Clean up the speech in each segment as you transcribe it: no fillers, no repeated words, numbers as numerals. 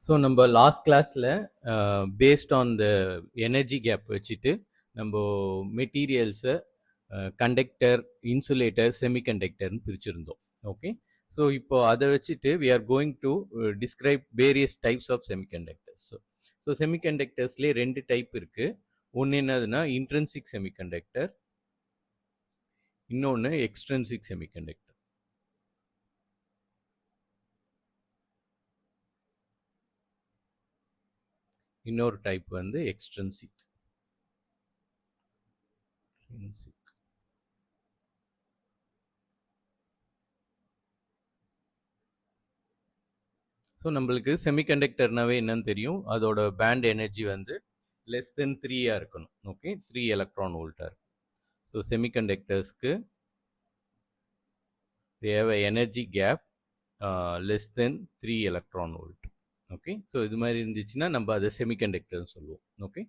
So நம்ம last கிளாஸில் based on the energy gap வச்சுட்டு நம்ம மெட்டீரியல்ஸை கண்டக்டர், இன்சுலேட்டர், செமிகண்டக்டர்னு பிரிச்சிருந்தோம். ஓகே, ஸோ இப்போ அதை வச்சுட்டு we are going to describe various types of semiconductors. So செமிகண்டக்டர்ஸ்லேயே 2 டைப் இருக்கு. ஒன்று என்னதுன்னா இன்ட்ரென்சிக் செமிகண்டக்டர், இன்னொன்று எக்ஸ்ட்ரென்சிக் செமிகண்டக்டர். இன்னொரு டைப் வந்து எக்ஸ்ட்ரென்சிக். ஸோ நம்மளுக்கு செமிகண்டக்டர்னாவே என்னன்னு தெரியும், அதோட பேண்ட் எனர்ஜி வந்து லெஸ் தென் 3 இருக்கணும். ஓகே, 3 எலக்ட்ரான் வோல்ட்டாக இருக்கும். ஸோ செமிகண்டக்டர்ஸ்க்கு they have a energy gap less than 3 electron volt. Okay, so இது மாதிரி இருந்துச்சுன்னா நம்ம அதை செமிகண்டக்டர்னு சொல்லுவோம். ஓகே,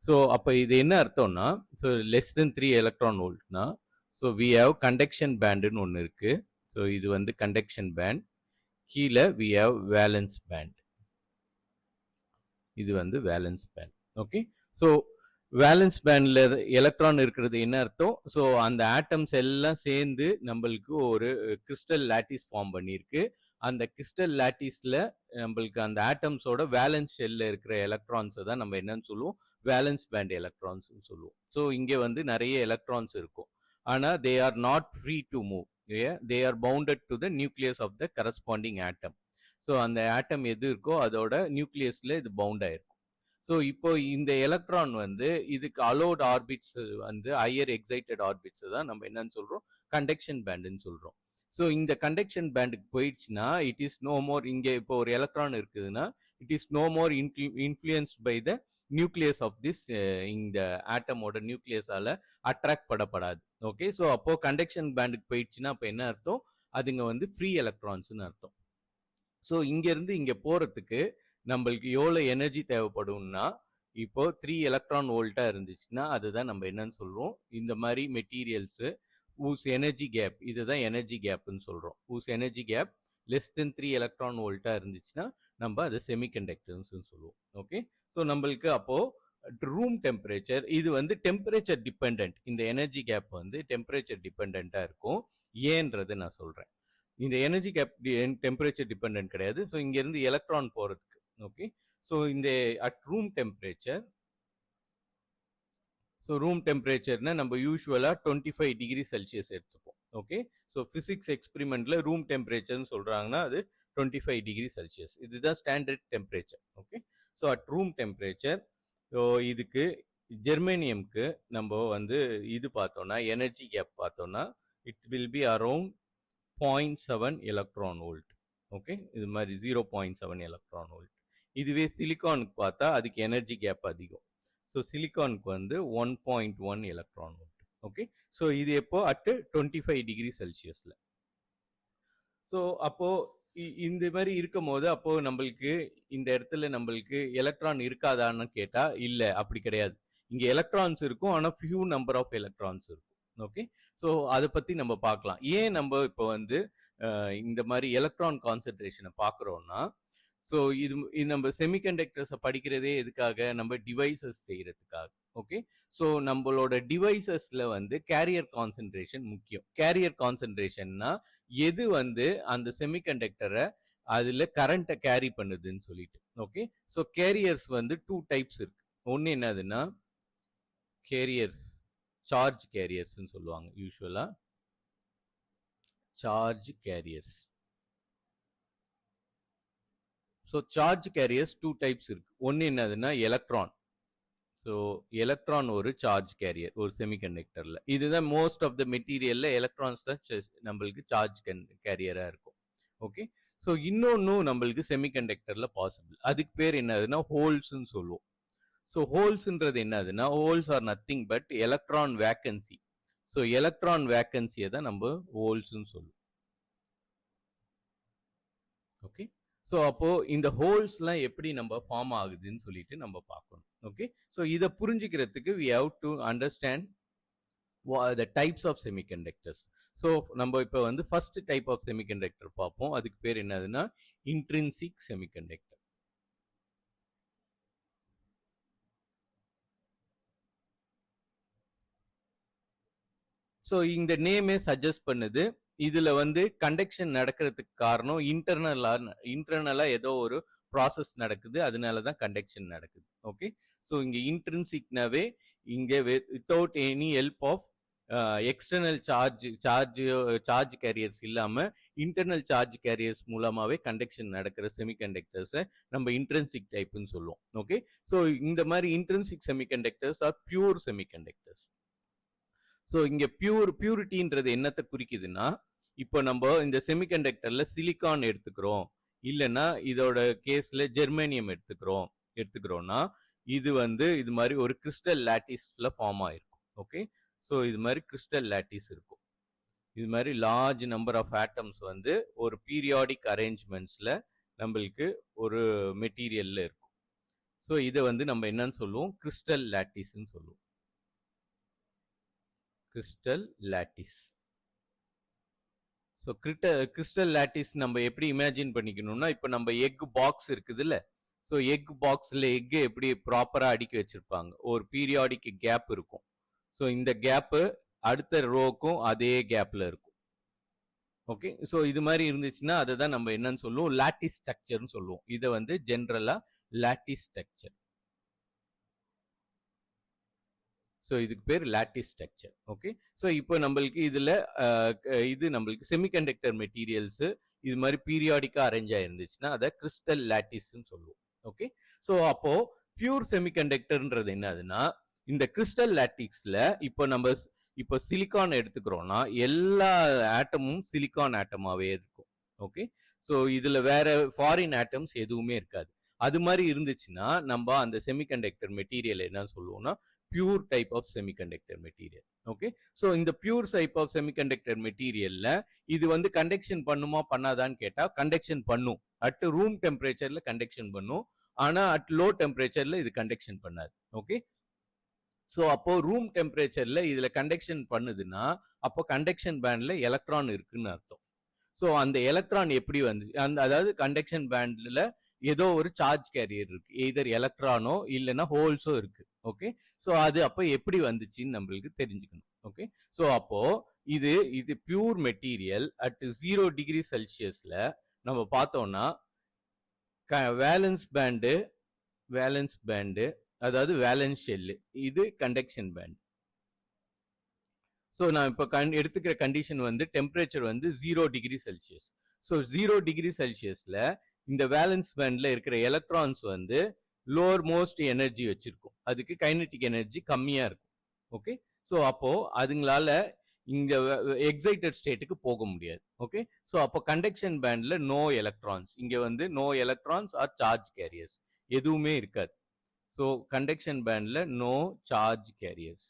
ஸோ அப்போ இது என்ன அர்த்தம்னா, ஸோ லெஸ் தென் 3 எலக்ட்ரான் வோல்ட்னா, ஸோ வி ஹேவ் கண்டக்ஷன் பேண்டுன்னு ஒன்று இருக்கு. ஸோ இது வந்து கண்டக்ஷன் பேண்ட், கீழே வி ஹேவ் வேலன்ஸ் பேண்ட். இது வந்து valence band. Okay, so valence பேண்ட்ல எலக்ட்ரான் இருக்கிறது என்ன அர்த்தம், ஸோ அந்த ஆட்டம்ஸ் எல்லாம் சேர்ந்து நம்மளுக்கு ஒரு கிறிஸ்டல் லாட்டிஸ் ஃபார்ம் பண்ணியிருக்கு. அந்த கிறிஸ்டல் லாட்டிஸ்ல நம்மளுக்கு அந்த ஆட்டம்ஸோட வேலன்ஸ் ஷெல்ல இருக்கிற எலக்ட்ரான்ஸை தான் நம்ம என்னன்னு சொல்லுவோம், வேலன்ஸ் பேண்ட் எலக்ட்ரான்ஸ் சொல்லுவோம். ஸோ இங்கே வந்து நிறைய எலக்ட்ரான்ஸ் இருக்கும், ஆனால் they are not free to move, they are bounded to the nucleus of the corresponding atom. So அந்த ஆட்டம் எது இருக்கோ அதோட நியூக்ளியஸ்ல இது பவுண்ட் ஆயிருக்கும். ஸோ இப்போ இந்த எலக்ட்ரான் வந்து இதுக்கு அலோட் ஆர்பிட்ஸ் வந்து ஹையர் எக்ஸைட்டட் ஆர்பிட்ஸ் தான் நம்ம என்னன்னு சொல்றோம், கண்டக்ஷன் பேண்டுன்னு சொல்றோம். ஸோ இந்த கண்டக்ஷன் பேண்டுக்கு போயிடுச்சுன்னா இட் இஸ் நோ மோர், இங்கே இப்போ ஒரு எலக்ட்ரான் இருக்குதுன்னா it is no more influenced by the nucleus of this, இந்த ஆட்டமோட நியூக்ளியஸால அட்ராக்ட் பண்ணப்படாது. ஓகே, ஸோ அப்போ கண்டக்ஷன் பேண்டுக்கு போயிடுச்சுன்னா அப்போ என்ன அர்த்தம், அதுங்க வந்து ஃப்ரீ எலக்ட்ரான்ஸ்னு அர்த்தம். ஸோ இங்கேருந்து இங்கே போகிறதுக்கு நம்மளுக்கு எவ்வளோ எனர்ஜி தேவைப்படும்னா, இப்போ 3 எலக்ட்ரான் வோல்ட்டாக இருந்துச்சுன்னா அதுதான் நம்ம என்னன்னு சொல்கிறோம், இந்த மாதிரி மெட்டீரியல்ஸு ஊஸ் எனர்ஜி கேப், இதுதான் எனர்ஜி கேப்னு சொல்கிறோம். Whose energy gap less than 3 electron வோல்ட்டாக இருந்துச்சுன்னா நம்ம அதை செமிகண்டக்டர்ஸ்னு சொல்லுவோம். ஓகே, ஸோ நம்மளுக்கு அப்போது ரூம் டெம்பரேச்சர், இது வந்து டெம்பரேச்சர் டிபெண்ட், இந்த எனர்ஜி கேப் வந்து டெம்பரேச்சர் டிபெண்ட்டாக இருக்கும். ஏன்றது நான் சொல்கிறேன். இந்த எனர்ஜி கேப் டெம்பரேச்சர் டிபெண்ட் கிடையாது. ஸோ இங்கேருந்து எலக்ட்ரான் போகிறதுக்கு, ஓகே, ஸோ இந்த at room temperature, so room டெம்பரேச்சர்னா நம்ம யூஸ்வலாக 25 டிகிரி செல்சியஸ் எடுத்துப்போம். ஓகே, ஸோ ஃபிசிக்ஸ் எக்ஸ்பெரிமெண்ட்டில் ரூம் டெம்பரேச்சர்னு சொல்கிறாங்கன்னா அது 25 டிகிரி செல்சியஸ், இதுதான் standard temperature. Okay, so at room temperature, so இதுக்கு ஜெர்மேனியம்க்கு நம்ம வந்து இது பார்த்தோன்னா எனர்ஜி கேப் பார்த்தோன்னா it will be around 0.7 electron volt. Okay, இது மாதிரி 0.7 எலக்ட்ரான் வோல்ட். இதுவே சிலிக்கானுக்கு பார்த்தா அதுக்கு எனர்ஜி கேப் அதிகம். ஸோ சிலிக்கானுக்கு வந்து 1.1 எலக்ட்ரான் வோல்ட். ஓகே, ஸோ இது எப்போ அட் 25 டிகிரி செல்சியஸ்ல. ஸோ அப்போ இந்த மாதிரி இருக்கும் போது அப்போ நம்மளுக்கு இந்த இடத்துல நம்மளுக்கு எலக்ட்ரான் இருக்காதான்னு கேட்டா இல்லை, அப்படி கிடையாது. இங்க எலக்ட்ரான்ஸ் இருக்கும், ஆனால் ஃபியூ நம்பர் ஆஃப் எலக்ட்ரான்ஸ் இருக்கும். ஓகே, ஸோ அதை பத்தி நம்ம பார்க்கலாம். ஏன் நம்ம இப்போ வந்து இந்த மாதிரி எலக்ட்ரான் கான்சென்ட்ரேஷனை பார்க்குறோம்னா, ஸோ இது நம்ம செமிகண்டக்டர்ஸை படிக்கிறதே எதுக்காக, நம்ம டிவைசஸ் செய்யறதுக்காக. ஓகே, ஸோ நம்மளோட டிவைசஸ்ல வந்து கேரியர் கான்சென்ட்ரேஷன் முக்கியம். கேரியர் கான்சென்ட்ரேஷன்னா எது வந்து அந்த செமிகண்டக்டரை அதுல கரண்ட்டை கேரி பண்ணுதுன்னு சொல்லிட்டு. ஓகே, ஸோ கேரியர்ஸ் வந்து 2 டைப்ஸ் இருக்கு. ஒன்று என்னதுன்னா கேரியர்ஸ், சார்ஜ் கேரியர்ஸ்ன்னு சொல்லுவாங்க யூஸ்வலா, charge careers. So charge careers 2 types இருக்கு. ஒன்று என்னதுன்னா எலக்ட்ரான். ஸோ எலக்ட்ரான் ஒரு சார்ஜ் கேரியர் ஒரு செமிகண்டக்டர்ல. இதுதான் மோஸ்ட் ஆஃப் த மெட்டீரியல்ல எலக்ட்ரான்ஸ் தான் நம்மளுக்கு சார்ஜ் கேரியரா இருக்கும். ஓகே, ஸோ இன்னொன்னும் நம்மளுக்கு செமிகண்டக்டர்ல பாசிபிள். அதுக்கு பேர் என்னதுன்னா ஹோல்ஸ்ன்னு சொல்லுவோம். ஸோ ஹோல்ஸ்ன்றது என்னதுன்னா, holes are nothing but electron vacancy. So electron வேக்கன்சியை தான் நம்ம ஹோல்ஸ்ன்னு சொல்லுவோம். ஓகே, ஸோ அப்போ இந்த ஹோல்ஸ்லாம் எப்படி நம்ம ஃபார்ம் ஆகுதுன்னு சொல்லிட்டு நம்ம பார்க்கணும். ஓகே, ஸோ இதை புரிஞ்சுக்கிறதுக்கு we have to understand the types of semiconductors. So நம்ம இப்போ வந்து ஃபர்ஸ்ட் டைப் ஆஃப் செமிகண்டக்டர் பார்ப்போம். அதுக்கு பேர் என்னதுன்னா இன்ட்ரின்சிக் செமிகண்டக்டர். ஸோ இந்த நேமே சஜஸ்ட் பண்ணுது இதுல வந்து கண்டக்ஷன் நடக்கிறதுக்கு காரணம் இன்டர்னலா ஏதோ ஒரு ப்ராசஸ் நடக்குது, அதனால தான் கண்டக்ஷன் நடக்குது. ஓகே, ஸோ இங்க இன்ட்ரின்சிக்னாவே இங்கே without any help of external charge carriers இல்லாம இன்டர்னல் சார்ஜ் கேரியர்ஸ் மூலமாவே கண்டக்ஷன் நடக்கிற செமிகண்டக்டர்ஸை நம்ம இன்ட்ரின்சிக் டைப்னு சொல்லுவோம். ஓகே, ஸோ இந்த மாதிரி intrinsic semiconductors are pure semiconductors. So இங்க பியூரிட்டின்றது என்னத்தை குறிக்குதுன்னா, இப்போ நம்ம இந்த செமிகண்டக்டர்ல சிலிக்கான் எடுத்துக்கிறோம், இல்லைன்னா இதோட கேஸ்ல ஜெர்மேனியம் எடுத்துக்கிறோம்னா இது வந்து இது மாதிரி ஒரு கிறிஸ்டல் லாட்டிஸ்ல ஃபார்ம் ஆயிருக்கும். ஓகே, ஸோ இது மாதிரி கிறிஸ்டல் லாட்டிஸ் இருக்கும். இது மாதிரி லார்ஜ் நம்பர் ஆஃப் ஆட்டம்ஸ் வந்து ஒரு பீரியாடிக் அரேஞ்ச்மெண்ட்ஸ்ல நம்மளுக்கு ஒரு மெட்டீரியல்ல இருக்கும். ஸோ இதை வந்து நம்ம என்னன்னு சொல்லுவோம், கிறிஸ்டல் லாட்டிஸ்ன்னு சொல்லுவோம். Crystal lattice. So crystal lattice நம்ம எப்படி இமேஜின் பண்ணிக்கணும்னா, இப்போ நம்ம எக் பாக்ஸ் இருக்குதுல்ல, ஸோ எக் பாக்ஸில் எக்கு எப்படி ப்ராப்பராக அடுக்கி வச்சிருப்பாங்க, ஒரு பீரியாடிக் கேப் இருக்கும். ஸோ இந்த கேப்பு அடுத்த ரோக்கும் அதே கேப்ல இருக்கும். ஓகே, ஸோ இது மாதிரி இருந்துச்சுன்னா அதை தான் நம்ம என்னன்னு சொல்லுவோம், லாட்டிஸ் ஸ்ட்ரக்சர்னு சொல்லுவோம். இதை வந்து ஜென்ரலா லாட்டிஸ் ஸ்ட்ரக்சர். ஸோ இதுக்கு பேர் லாட்டிஸ் ஸ்ட்ரக்சர். ஓகே, ஸோ இப்போ நம்மளுக்கு இதுல இது நம்மளுக்கு செமிகண்டக்டர் மெட்டீரியல்ஸ் இது மாதிரி பீரியாடிக்கா அரேஞ்ச் ஆயிருந்துச்சுன்னா அதை கிறிஸ்டல் லாட்டிஸ்ன்னு சொல்லுவோம். ஓகே, ஸோ அப்போ பியூர் செமிகண்டக்டர்ன்றது என்னதுன்னா, இந்த கிறிஸ்டல் லாட்டிக்ஸ்ல இப்போ சிலிக்கான் எடுத்துக்கிறோம்னா எல்லா ஆட்டமும் சிலிக்கான் ஆட்டமாவே இருக்கும். ஓகே, ஸோ இதுல வேற ஃபாரின் ஆட்டம்ஸ் எதுவுமே இருக்காது. அது மாதிரி இருந்துச்சுன்னா நம்ம அந்த செமிகண்டக்டர் மெட்டீரியல் என்ன சொல்லுவோம்னா pure type of semiconductor material. Okay, so இந்த பியூர் டைப் ஆஃப் செமிகண்டக்டர் மெட்டீரியல்ல இது வந்து கண்டக்ஷன் பண்ணுமா பண்ணாதான்னு கேட்டா கண்டக்ஷன் பண்ணும். அட் ரூம் டெம்பரேச்சர்ல கண்டக்ஷன் பண்ணும், ஆனா அட் லோ டெம்பரேச்சர்ல இது கண்டக்ஷன் பண்ணாது. ஓகே, ஸோ அப்போ ரூம் டெம்பரேச்சர்ல இதுல கண்டக்ஷன் பண்ணுதுன்னா அப்போ கண்டக்ஷன் பேண்ட்ல எலக்ட்ரான் இருக்குன்னு அர்த்தம். ஸோ அந்த எலக்ட்ரான் எப்படி வந்து அதாவது கண்டக்ஷன் பேண்ட்ல ஏதோ ஒரு சார்ஜ் கேரியர் இருக்கு, எய்தர் எலக்ட்ரானோ இல்லைன்னா ஹோல்ஸோ இருக்கு. ஓகே, ஸோ அது அப்போ எப்படி வந்துச்சுன்னு நம்மளுக்கு தெரிஞ்சுக்கணும். ஓகே, ஸோ அப்போ இது பியூர் மெட்டீரியல் அட் 0 டிகிரி செல்சியஸ்ல நம்ம பார்த்தோம்னா வேலன்ஸ் பேண்டு அதாவது வேலன்ஸ் ஷெல்லு, இது கண்டக்ஷன் பேண்ட். ஸோ நான் இப்போ எடுத்துக்கிற கண்டிஷன் வந்து டெம்பரேச்சர் வந்து 0 டிகிரி செல்சியஸ். ஸோ 0 டிகிரி செல்சியஸ்ல இந்த வேலன்ஸ் பேண்ட்ல இருக்கிற எலக்ட்ரான்ஸ் வந்து லோவர் மோஸ்ட் எனர்ஜி வச்சிருக்கும், அதுக்கு கைனடிக் எனர்ஜி கம்மியா இருக்கும். ஓகே, ஸோ அப்போ அதுங்களால இங்க எக்ஸைட்டட் ஸ்டேட்டுக்கு போக முடியாது. ஓகே, ஸோ அப்போ கண்டக்ஷன் பேண்ட்ல நோ எலக்ட்ரான்ஸ், இங்க வந்து no electrons or charge carriers எதுவுமே இருக்காது. ஸோ கண்டக்ஷன் பேண்ட்ல நோ சார்ஜ் கேரியர்ஸ்.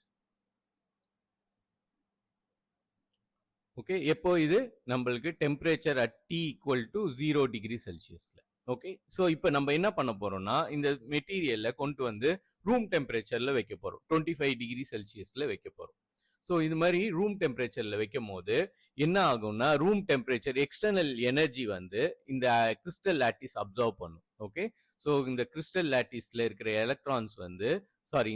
ஓகே, எப்போ இது நம்மளுக்கு temperature at T equal to 0 degree செல்சியஸ்ல. ஓகே, ஸோ இப்போ நம்ம என்ன பண்ண போறோம்னா இந்த மெட்டீரியல்ல கொண்டு வந்து ரூம் டெம்பரேச்சர்ல வைக்க போறோம், 25 டிகிரி செல்சியஸ்ல வைக்க போறோம். ஸோ இது மாதிரி ரூம் டெம்பரேச்சர்ல வைக்கும் போது என்ன ஆகும்னா ரூம் டெம்பரேச்சர் எக்ஸ்டர்னல் எனர்ஜி வந்து இந்த கிறிஸ்டல் லாட்டிஸ் அப்சர்வ் பண்ணும். ஓகே, ஸோ இந்த கிறிஸ்டல் லாட்டிஸ்ல இருக்கிற எலக்ட்ரான்ஸ் வந்து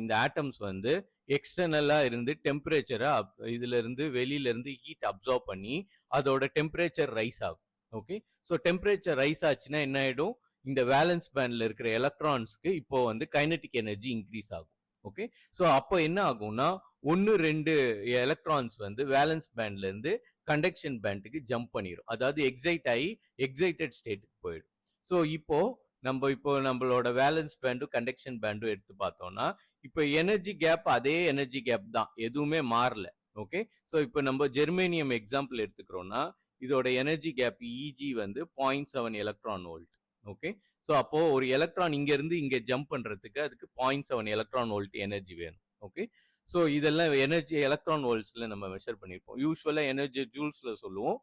இந்த ஆட்டம்ஸ் வந்து எக்ஸ்டர்னலா இருந்து டெம்பரேச்சரை இதுல இருந்து வெளியில இருந்து ஹீட் அப்சர்வ் பண்ணி அதோட டெம்பரேச்சர் ரைஸ் ஆகும். ஓகே, ஸோ டெம்பரேச்சர் ரைஸ் ஆச்சுன்னா என்ன ஆயிடும், இந்த வேலன்ஸ் பேண்ட்ல இருக்கிற எலக்ட்ரான்ஸ்க்கு இப்போ வந்து கைனடிக் எனர்ஜி இன்க்ரீஸ் ஆகும். ஓகே, ஸோ அப்போ என்ன ஆகும்னா 1-2 எலக்ட்ரான்ஸ் வந்து வேலன்ஸ் பேண்ட்ல இருந்து கண்டக்ஷன் பேண்டுக்கு ஜம்ப் பண்ணிடும், அதாவது எக்ஸைட்டட் ஸ்டேட்டுக்கு போயிடும். ஸோ இப்போ நம்மளோட வேலன்ஸ் பேண்டும் கண்டக்ஷன் பேண்டும் எடுத்து பார்த்தோம்னா இப்போ எனர்ஜி கேப் அதே எனர்ஜி கேப் தான், எதுவுமே மாறல. ஓகே, ஸோ இப்போ நம்ம ஜெர்மேனியம் எக்ஸாம்பிள் எடுத்துக்கிறோம்னா இதோட எனர்ஜி கேப் EG வந்து 0.7 எலக்ட்ரான் வோல்ட். ஓகே, ஸோ அப்போ ஒரு எலக்ட்ரான் இங்க இருந்து இங்க ஜம்ப் பண்றதுக்கு அதுக்கு 0.7 எலக்ட்ரான் வோல்ட் எனர்ஜி வேணும். ஓகே, ஸோ இதெல்லாம் எனர்ஜி எலக்ட்ரான் வோல்ட்ஸ்ல நம்ம மெஷர் பண்ணியிருப்போம். யூஸ்வலா எனர்ஜி ஜூல்ஸ்ல சொல்லுவோம்.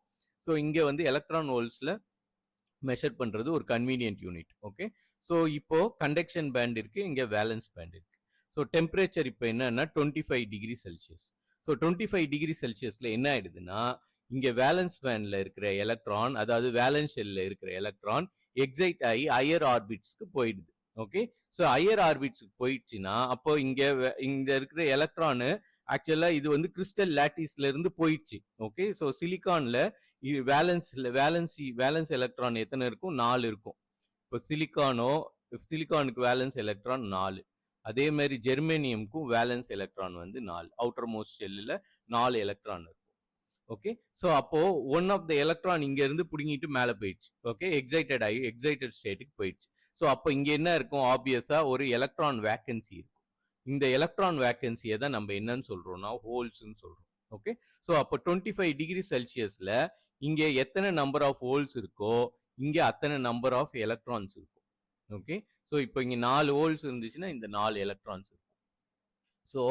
ஸோ இங்க வந்து எலக்ட்ரான் வோல்ட்ஸ்ல மெஷர் பண்றது ஒரு கன்வீனியன்ட் யூனிட். ஓகே, ஸோ இப்போ கண்டக்ஷன் பேண்ட் இருக்கு, இங்க வேலன்ஸ் பேண்ட் இருக்கு. ஸோ டெம்பரேச்சர் இப்போ என்னன்னா 25 டிகிரி செல்சியஸ். ஸோ 25 டிகிரி செல்சியஸ்ல என்ன ஆயிடுதுன்னா இங்க வேலன்ஸ் பேண்ட்ல இருக்கிற எலக்ட்ரான், அதாவது வேலன்ஸ் ஷெல்ல இருக்கிற எலக்ட்ரான் எக்ஸைட் ஆகி ஹையர் ஆர்பிட்ஸ்க்கு போயிடுது. ஓகே. ஸோ ஹையர் ஆர்பிட்ஸ்க்கு போயிடுச்சுன்னா அப்போ இங்க இருக்கிற எலக்ட்ரானு ஆக்சுவலா இது வந்து கிறிஸ்டல் லாட்டிஸ்ல இருந்து போயிடுச்சு. ஓகே. ஸோ சிலிக்கான்ல வேலன்ஸ் எலக்ட்ரான் எத்தனை இருக்கும்? 4 இருக்கும். இப்போ சிலிக்கானுக்கு வேலன்ஸ் எலக்ட்ரான் 4. அதே மாதிரி ஜெர்மேனியமுக்கும் வேலன்ஸ் எலக்ட்ரான் வந்து 4. அவுட்டர் மோஸ்ட் ஷெல்லில் 4 எலக்ட்ரான் இருக்கும். ஓகே. ஸோ அப்போ ஒன் ஆஃப் த எலக்ட்ரான் இங்க இருந்து பிடுங்கிட்டு மேலே போயிடுச்சு. ஓகே. எக்ஸைட்டட் ஸ்டேட்டுக்கு போயிடுச்சு. ஸோ அப்போ இங்க என்ன இருக்கும்? ஆப்வியஸா ஒரு எலக்ட்ரான் வேக்கன்சி இருக்கும். இந்த எலக்ட்ரான் வேக்கன்சியை தான் நம்ம என்னன்னு சொல்றோம்னா ஹோல்ஸ்ன்னு சொல்றோம். ஓகே. ஸோ அப்போ 25 டிகிரி செல்சியஸ்ல இங்க எத்தனை நம்பர் ஆஃப் ஹோல்ஸ் இருக்கோ இங்க அத்தனை நம்பர் ஆஃப் எலக்ட்ரான்ஸ் இருக்கும். ஓகே. ஸோ இப்போ இங்க 4 ஹோல்ஸ் இருந்துச்சுன்னா இந்த 4 எலக்ட்ரான்ஸ் இருக்கும். ஸோ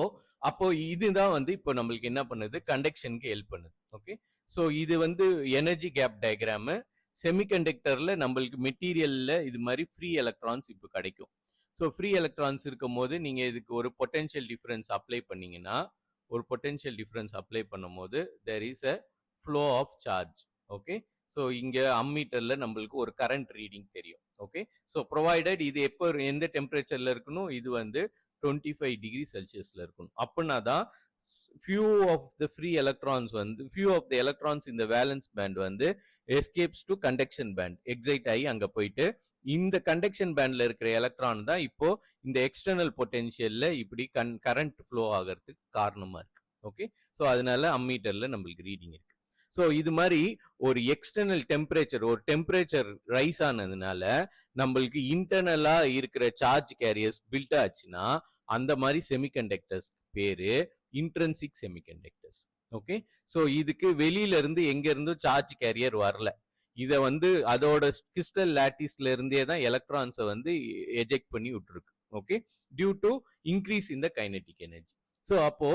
அப்போ இதுதான் வந்து இப்போ நம்மளுக்கு என்ன பண்ணுது? கண்டக்ஷனுக்கு ஹெல்ப் பண்ணுது. ஓகே. ஸோ இது வந்து எனர்ஜி கேப் டயக்ராமு. செமிகண்டக்டர்ல நம்மளுக்கு மெட்டீரியல்ல இது மாதிரி ஃப்ரீ எலக்ட்ரான்ஸ் இப்போ கிடைக்கும். ஸோ ஃப்ரீ எலக்ட்ரான்ஸ் இருக்கும் போது நீங்க இதுக்கு ஒரு பொட்டென்ஷியல் டிஃபரன்ஸ் அப்ளை பண்ணீங்கன்னா பண்ணும்போது there is a flow of charge. Okay. So இங்க அம்மீட்டர்ல நம்மளுக்கு ஒரு கரண்ட் ரீடிங் தெரியும். ஓகே. ஸோ ப்ரொவைடட் இது எப்போ எந்த டெம்பரேச்சர்ல இருக்கணும்? இது வந்து 25 டிகிரி செல்சியஸ்ல இருக்கணும். அப்படின்னா தான் few of the electrons in the valence band வந்து escapes to conduction band, excite ஆகி அங்க போயிட்டு இந்த கண்டக்ஷன் பேண்ட்ல இருக்கிற எலக்ட்ரான் தான் இப்போ இந்த எக்ஸ்டர்னல் பொட்டென்ஷியல்ல இப்படி கரண்ட் ஃப்ளோ ஆகிறதுக்கு காரணமா இருக்கு. ஓகே. ஸோ அதனால அம்மீட்டர்ல நம்மளுக்கு ரீடிங் இருக்கு. ஸோ இது மாதிரி ஒரு எக்ஸ்டர்னல் டெம்பரேச்சர் ரைஸ் ஆனதுனால நம்மளுக்கு இன்டர்னலா இருக்கிற சார்ஜ் கேரியர்ஸ் பில்ட் ஆச்சுன்னா அந்த மாதிரி செமிகண்டக்டர்ஸ் பேரு இன்ட்ரென்சிக் செமிகண்டக்டர்ஸ். ஓகே. ஸோ இதுக்கு வெளியில இருந்து எங்க இருந்தும் சார்ஜ் கேரியர் வரல. இதை வந்து அதோட கிறிஸ்டல் லாட்டிஸ்ல இருந்தே தான் எலக்ட்ரான்ஸை வந்து எஜெக்ட் பண்ணி விட்டுருக்கு. Okay. Due to increase in the kinetic energy. So அப்போ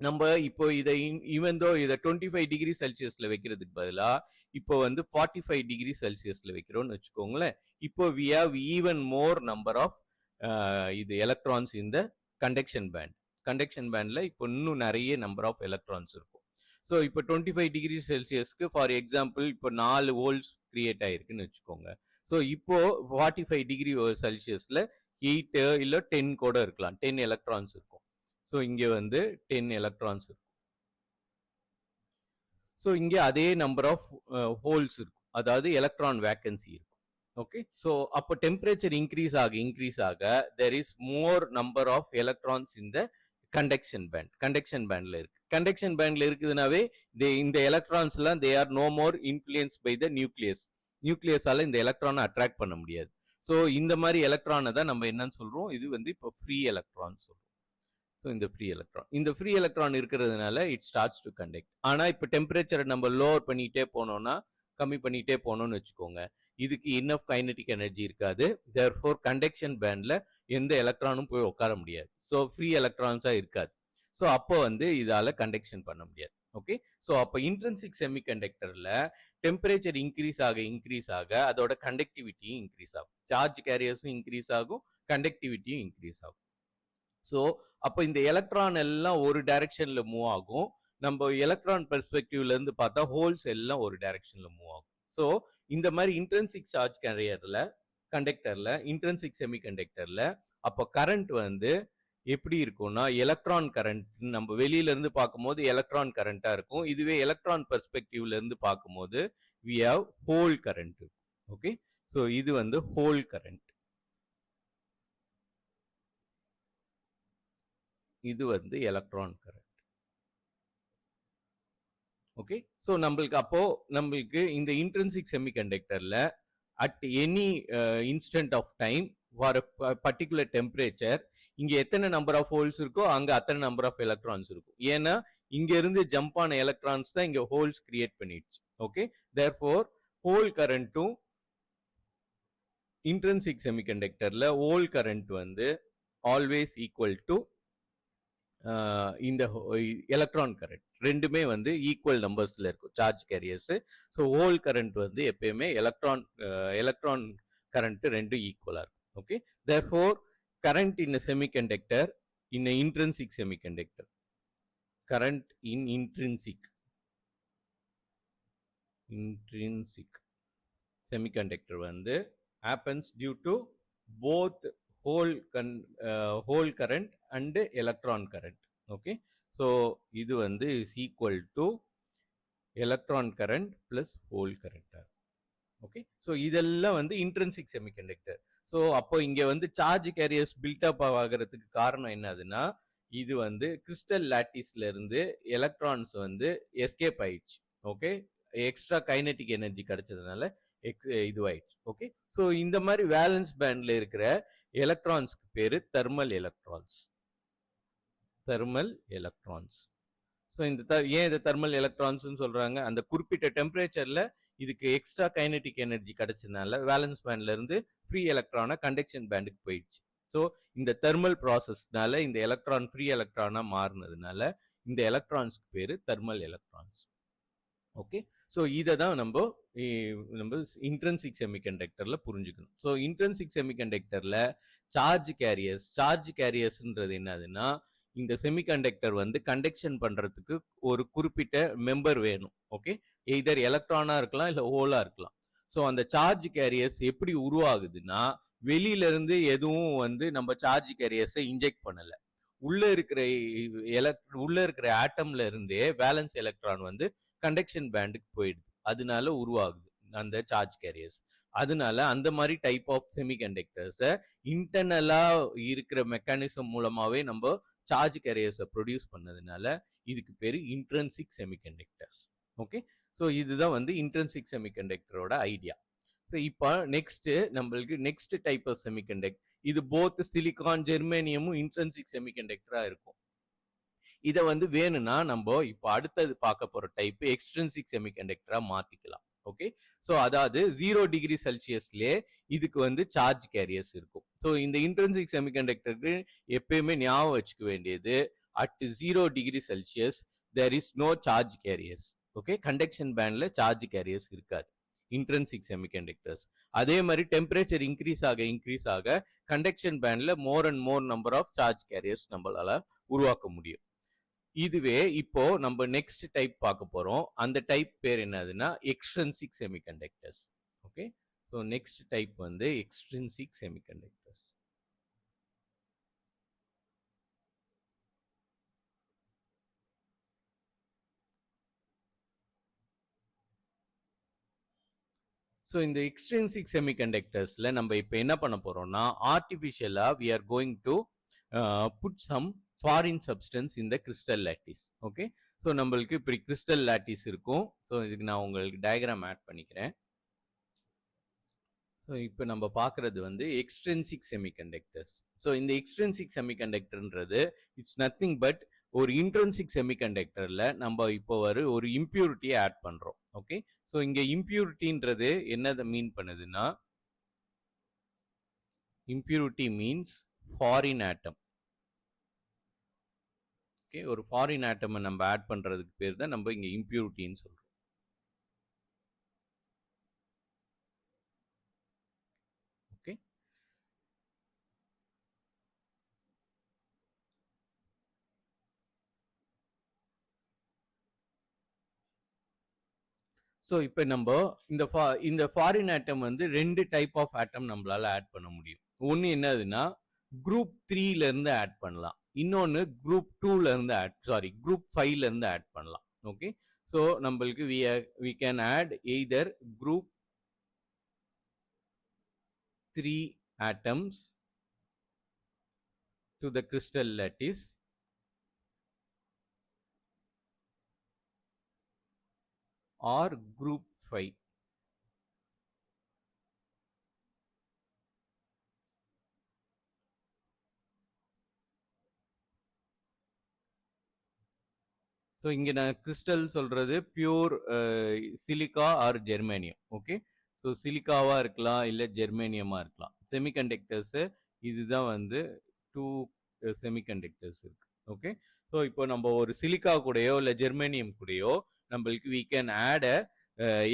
நம்ம இப்போ இதை இதை 25 டிகிரி செல்சியஸ்ல வைக்கிறதுக்கு பதிலா இப்போ வந்து 45 டிகிரி செல்சியஸ்ல வைக்கிறோம்னு வச்சுக்கோங்களேன். இப்போ we have even more number of இது எலக்ட்ரான்ஸ் இந்த கண்டக்ஷன் பேண்ட்ல இப்போ இன்னும் நிறைய நம்பர் ஆஃப் எலக்ட்ரான்ஸ் இருக்கும். ஸோ இப்போ 25 டிகிரி செல்சியஸ்க்கு ஃபார் எக்ஸாம்பிள் இப்போ 4 வோல்ட்ஸ் கிரியேட் ஆயிருக்குன்னு வச்சுக்கோங்க. ஸோ இப்போ 45 டிகிரி செல்சியஸ்ல 8 இல்ல 10 கூட இருக்கலாம். 10 எலக்ட்ரான்ஸ் இருக்கும். ஸோ இங்க வந்து 10 எலக்ட்ரான்ஸ் இருக்கும். ஸோ இங்க அதே நம்பர் ஆஃப் ஹோல்ஸ் இருக்கும். அதாவது எலக்ட்ரான் வேக்கன்சி இருக்கும். ஓகே. ஸோ அப்போ டெம்பரேச்சர் இன்க்ரீஸ் ஆக there is more number of electrons இந்த கண்டக்ஷன் பேண்ட்ல இருக்கு. கண்டக்ஷன் பேண்ட்ல இருக்குதுனாவே இந்த எலக்ட்ரான்ஸ் எல்லாம் they are no more influence by the நியூக்ளியஸால இந்த எலக்ட்ரானை அட்ராக்ட் பண்ண முடியாது. ஸோ இந்த மாதிரி எலக்ட்ரானை தான் நம்ம என்னன்னு சொல்றோம்? இது வந்து இப்போ ஃப்ரீ எலக்ட்ரான் சொல்றோம். ஸோ இந்த ஃப்ரீ எலக்ட்ரான் இருக்கிறதுனால இட் ஸ்டார்ட்ஸ் டு கண்டக்ட். ஆனா இப்போ டெம்பரேச்சரை நம்ம லோவர் பண்ணிட்டே போனோம்னா கம்மி பண்ணிட்டே போனோம்னு வச்சுக்கோங்க, இதுக்கு இன்னஃப் கைனடிக் எனர்ஜி இருக்காது. தேர்ஃபோர் கண்டக்ஷன் பேண்ட்ல எந்த எலக்ட்ரானும் போய் உட்கார முடியாது. ஸோ ஃப்ரீ எலக்ட்ரான்ஸா இருக்காது. ஸோ அப்போ வந்து இதால கண்டக்ஷன் பண்ண முடியாது. ஓகே. ஸோ அப்போ இன்ட்ரென்சிக் செமிகண்டக்டர்ல டெம்பரேச்சர் இன்க்ரீஸ் ஆக அதோட கண்டக்டிவிட்டியும் இன்க்ரீஸ் ஆகும். சார்ஜ் கேரியர்ஸும் இன்க்ரீஸ் ஆகும், கண்டக்டிவிட்டியும் இன்க்ரீஸ் ஆகும். ஸோ அப்போ இந்த எலக்ட்ரான் எல்லாம் ஒரு டைரக்ஷன்ல மூவ் ஆகும். நம்ம எலக்ட்ரான் பெர்ஸ்பெக்டிவ்ல இருந்து பார்த்தா ஹோல்ஸ் எல்லாம் ஒரு டைரக்ஷன்ல மூவ் ஆகும். ஸோ இந்த மாதிரி இன்ட்ரென்சிக் சார்ஜ் இன்ட்ரென்சிக் செமிகண்டக்டர்ல அப்போ கரண்ட் வந்து எப்படி இருக்கும்னா எலக்ட்ரான் கரண்ட் நம்ம வெளியில இருந்து பார்க்கும்போது எலக்ட்ரான் கரண்டா இருக்கும். இதுவே எலக்ட்ரான் பெர்ஸ்பெக்டிவ்ல இருந்து பார்க்கும்போது we have hole current. Okay. So இது வந்து ஹோல் கரண்ட், இது வந்து எலக்ட்ரான் கரண்ட். ஓகே. ஸோ நம்மளுக்கு இந்த இன்ட்ரென்சிக் செமிகண்டக்டர்ல at any instant of time for particular temperature இங்க எத்தனை நம்பர் ஆஃப் ஹோல்ஸ் இருக்கோ அங்க அத்தனை நம்பர் ஆஃப் எலக்ட்ரான்ஸ் இருக்கும். ஏன்னா இங்க இருந்து ஜம்ப் ஆன எலக்ட்ரான்ஸ் தான் இங்க ஹோல்ஸ் கிரியேட் பண்ணிடுச்சு. ஓகே. தேர்ஃபோர் ஹோல் கரண்ட்டும் இன்ட்ரென்சிக் செமிகண்டக்டர்ல ஹோல் கரண்ட் வந்து ஆல்வேஸ் ஈக்குவல் டு இந்த எலக்ட்ரான் கரண்ட் ரெண்டுமே வந்து ஈக்குவல் நம்பர்ஸ்ல இருக்கும் charge careers. So whole current வந்து எப்பயுமே எலக்ட்ரான் கரண்ட் ரெண்டும் ஈக்குவலா இருக்கும். Okay. Therefore current in a semiconductor in a intrinsic semiconductor, current in intrinsic semiconductor வந்து happens due to both whole current and electron current. Okay, so இது வந்து is equal to electron current plus hole current. Okay, so இதெல்லாம் வந்து intrinsic semiconductor. So அப்போ இங்க வந்து charge careers build up ஆகிறதுக்கு காரணம் என்னதுன்னா, இது வந்து கிறிஸ்டல் லாட்டிஸ்ல இருந்து எலக்ட்ரான்ஸ் வந்து எஸ்கேப் ஆயிடுச்சு. ஓகே, எக்ஸ்ட்ரா கைனெட்டிக் எனர்ஜி கிடைச்சதுனால இதுவாயிடுச்சு. ஓகே, ஸோ இந்த மாதிரி வேலன்ஸ் பேண்ட்ல இருக்கிற எலக்ட்ரான்ஸ்க்கு பேரு thermal electrons. Thermal electrons. So இந்த ஏன் இதை தெர்மல் எலக்ட்ரான்ஸ்னு சொல்றாங்க, அந்த குறிப்பிட்ட டெம்பரேச்சர்ல இதுக்கு எக்ஸ்ட்ரா கைனெட்டிக் எனர்ஜி கிடைச்சதுனால வேலன்ஸ் பேண்ட்ல இருந்து ஃப்ரீ எலக்ட்ரானா கண்டக்ஷன் பேண்டுக்கு போயிடுச்சு. ஸோ இந்த தெர்மல் ப்ராசஸ்னால இந்த எலக்ட்ரான் ஃப்ரீ எலக்ட்ரானா மாறினதுனால இந்த எலக்ட்ரான்ஸ்க்கு பேரு தெர்மல் எலக்ட்ரான்ஸ். ஓகே, ஸோ இதை தான் நம்ம இன்ட்ரென்சிக் செமிகண்டக்டர்ல புரிஞ்சுக்கணும். ஸோ இன்ட்ரென்சிக் செமிகண்டக்டர்ல சார்ஜ் கேரியர்ஸ்ன்றது என்னதுன்னா, இந்த செமிகண்டக்டர் வந்து கண்டக்ஷன் பண்றதுக்கு ஒரு குறிப்பிட்ட மெம்பர் வேணும். ஓகே, எய்தர் எலக்ட்ரானா இருக்கலாம் இல்ல ஹோலா இருக்கலாம். ஸோ அந்த சார்ஜ் கேரியர்ஸ் எப்படி உருவாகுதுன்னா, வெளியில இருந்து எதுவும் வந்து நம்ம சார்ஜ் கேரியர்ஸை இன்ஜெக்ட் பண்ணல. உள்ள இருக்கிற ஆட்டம்ல இருந்தே வேலன்ஸ் எலக்ட்ரான் வந்து கண்டக்ஷன் பேண்டுக்கு போயிடுது. அதனால உருவாகுது அந்த சார்ஜ் கேரியர்ஸ். அதனால அந்த மாதிரி டைப் ஆஃப் செமிகண்டக்டர்ஸை இன்டர்னலா இருக்கிற மெக்கானிசம் மூலமாவே நம்ம சார்ஜ் கேரியர்ஸை ப்ரொடியூஸ் பண்ணதுனால இதுக்கு பேரு இன்ட்ரென்சிக் செமிகண்டக்டர்ஸ். ஓகே, ஸோ இதுதான் வந்து இன்ட்ரென்சிக் செமிகண்டக்டரோட ஐடியா. ஸோ இப்போ நம்மளுக்கு நெக்ஸ்ட் டைப் ஆஃப் செமிகண்டக்டர், இது போத் சிலிகான் ஜெர்மேனியமும் இன்ட்ரென்சிக் செமிகண்டக்டரா இருக்கும். இதை வந்து வேணும்னா நம்ம இப்போ அடுத்தது பார்க்க போற டைப் எக்ஸ்ட்ரென்சிக் செமிகண்டக்டரா மாத்திக்கலாம். ஓகே, ஸோ அதாவது 0 டிகிரி செல்சியஸ்லேயே இதுக்கு வந்து சார்ஜ் கேரியர்ஸ் இருக்கும். ஸோ இந்த இன்ட்ரென்சிக் செமிகண்டக்டருக்கு எப்பயுமே ஞாபகம் வச்சுக்க வேண்டியது, at 0 degree Celsius there is no charge carriers. Okay, conduction பேண்ட்ல சார்ஜ் கேரியர்ஸ் இருக்காது இன்ட்ரென்சிக் செமிகண்டக்டர்ஸ். அதே மாதிரி டெம்பரேச்சர் இன்க்ரீஸ் ஆக கண்டக்ஷன் பேண்ட்ல more and more number of charge carriers நம்மளால உருவாக்க முடியும். இதுவே இப்போ நம்ம நெக்ஸ்ட் டைப் பார்க்க போறோம். அந்த டைப் பேர் என்னதுன்னா extrinsic semiconductors. Okay, so next type வந்து எக்ஸ்ட்ரின்சிக் செமிகண்டக்டர்ஸ். ஸோ இந்த எக்ஸ்ட்ரின்சிக் செமிகண்டக்டர்ஸ்ல நம்ம இப்போ என்ன பண்ண போறோம்னா, ஆர்டிஃபிஷியலா we are going to put some foreign substance இந்த கிறிஸ்டல் லாட்டிஸ். ஓகே, ஸோ நம்மளுக்கு இப்படி கிறிஸ்டல் லாட்டிஸ் இருக்கும். ஸோ இதுக்கு நான் உங்களுக்கு டயக்ராம் ஆட் பண்ணிக்கிறேன். ஸோ இப்போ நம்ம பார்க்கறது வந்து எக்ஸ்ட்ரின்சிக் செமிகண்டக்டர்ஸ். ஸோ இந்த எக்ஸ்ட்ரின்சிக் செமிகண்டக்டர்ன்றது இட்ஸ் நத்திங் பட் ஒரு இன்ட்ரென்சிக் செமிகண்டக்டர்ல நம்ம இப்போ ஒரு இம்பியூரிட்டியை ஆட் பண்றோம். ஓகே, ஸோ இங்க இம்பியூரிட்டின்றது என்னதை மீன் பண்ணுதுன்னா, இம்பியூரிட்டி மீன்ஸ் ஃபாரின் ஆட்டம். ஓகே, ஒரு ஃபாரின் ஆட்டமை நம்ம ஆட் பண்றதுக்கு பேர் தான் நம்ம இங்க இம்பியூரிட்டின்னு சொல்றோம். ஓகே, ஸோ இப்போ நம்ம இந்த ஃபாரின் ஆட்டம் வந்து 2 டைப் ஆஃப் ஆட்டம் நம்மளால ஆட் பண்ண முடியும். ஒன்று என்னதுன்னா குரூப் 3ல இருந்து ஆட் பண்ணலாம், இன்னொன்று குரூப் 2ல இருந்து குரூப் 5ல இருந்து ஆட் பண்ணலாம். ஓகே, ஸோ நம்மளுக்கு we can add either group 3 atoms to the crystal lattice or group 5. So இங்கே நான் கிறிஸ்டல் சொல்றது pure silica or germanium. Okay, so சிலிக்காவா இருக்கலாம் இல்லை ஜெர்மேனியமா இருக்கலாம். செமிகண்டக்டர்ஸ் இதுதான் வந்து 2 செமிகண்டக்டர்ஸ் இருக்கு. ஓகே, ஸோ இப்போ நம்ம ஒரு சிலிக்கா கூடயோ இல்லை ஜெர்மேனியம் கூடயோ நம்மளுக்கு we can add a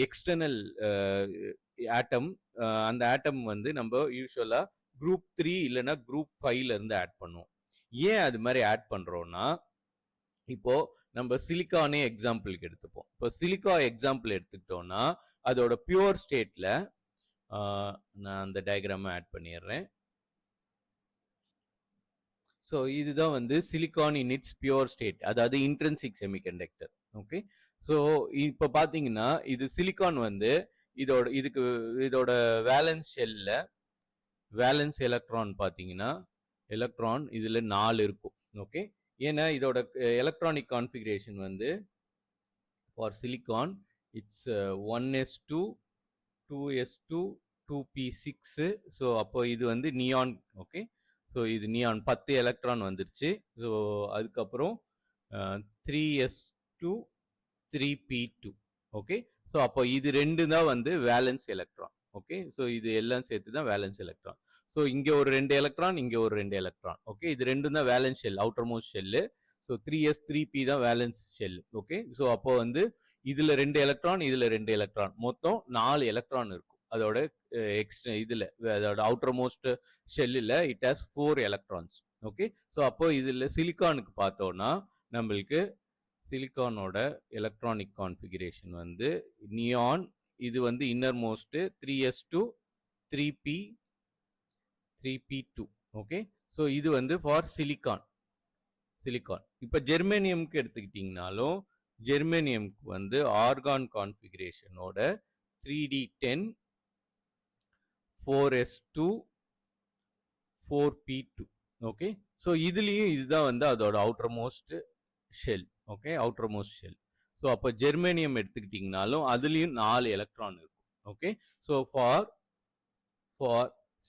external atom. அந்த ஆட்டம் வந்து நம்ம யூஸ்வலா குரூப் 3 இல்லைன்னா குரூப் 5ல இருந்து ஆட் பண்ணுவோம். ஏன் அது மாதிரி ஆட் பண்றோம்னா, இப்போ நம்ம சிலிக்கானே எக்ஸாம்பிளுக்கு எடுத்துப்போம். இப்போ சிலிக்கா எக்ஸாம்பிள் எடுத்துக்கிட்டோம்னா அதோட பியூர் ஸ்டேட்ல நான் அந்த டயக்ராமை ஆட் பண்ணிடுறேன். ஸோ இதுதான் வந்து silicon in it's pure state, அதாவது இன்ட்ரின்சிக் செமிகண்டக்டர். ஓகே, ஸோ இப்போ பார்த்தீங்கன்னா இது சிலிக்கான் வந்து இதோட வேலன்ஸ் ஷெல்ல வேலன்ஸ் எலக்ட்ரான் பார்த்தீங்கன்னா எலக்ட்ரான் இதில் 4 இருக்கும். ஓகே, ஏன்னா இதோட எலக்ட்ரானிக் கான்ஃபிகரேஷன் வந்து for silicon it's 1s2 2s2 2p6. So அப்போ இது வந்து நியான். ஓகே, ஸோ இது நியான் 10 எலக்ட்ரான் வந்துருச்சு. ஸோ அதுக்கப்புறம் 3s2 3p2. ஓகே, ஸோ அப்போ இது ரெண்டு தான் வந்து வேலன்ஸ் எலக்ட்ரான். ஓகே, ஸோ இது எல்லாம் சேர்த்து தான் வேலன்ஸ் எலக்ட்ரான். ஸோ இங்கே ஒரு 2 எலக்ட்ரான், இங்கே ஒரு 2 எலக்ட்ரான். ஓகே, இது ரெண்டும் தான் valence shell, outer most shell. So 3s 3p தான் வேலன்ஸ் ஷெல். ஓகே, ஸோ அப்போ வந்து இதுல 2 எலக்ட்ரான், இதுல 2 எலக்ட்ரான், மொத்தம் 4 எலக்ட்ரான் இருக்கும். அதோட இதுல அதோட அவுட்டர் மோஸ்ட் ஷெல்லில் it has 4 electrons. Okay, so அப்போ இதுல சிலிக்கானுக்கு பார்த்தோம்னா நம்மளுக்கு சிலிக்கானோட எலக்ட்ரானிக் கான்ஃபிகரேஷன் வந்து நியான், இது வந்து inner most 3s2 3p2. Okay, so இது வந்து ஃபார் சிலிக்கான். இப்போ ஜெர்மேனியம்க்கு எடுத்துக்கிட்டிங்கனாலும் ஜெர்மேனியம்க்கு வந்து argon கான்ஃபிகரேஷனோட 3d10 4s2 4p2. Okay, so இதுலேயும் இதுதான் வந்து அதோட outermost shell. Okay, outermost shell. So அப்போ ஜெர்மேனியம் எடுத்துக்கிட்டிங்கனாலும் அதுலேயும் 4 எலக்ட்ரான் இருக்கும். Okay, so for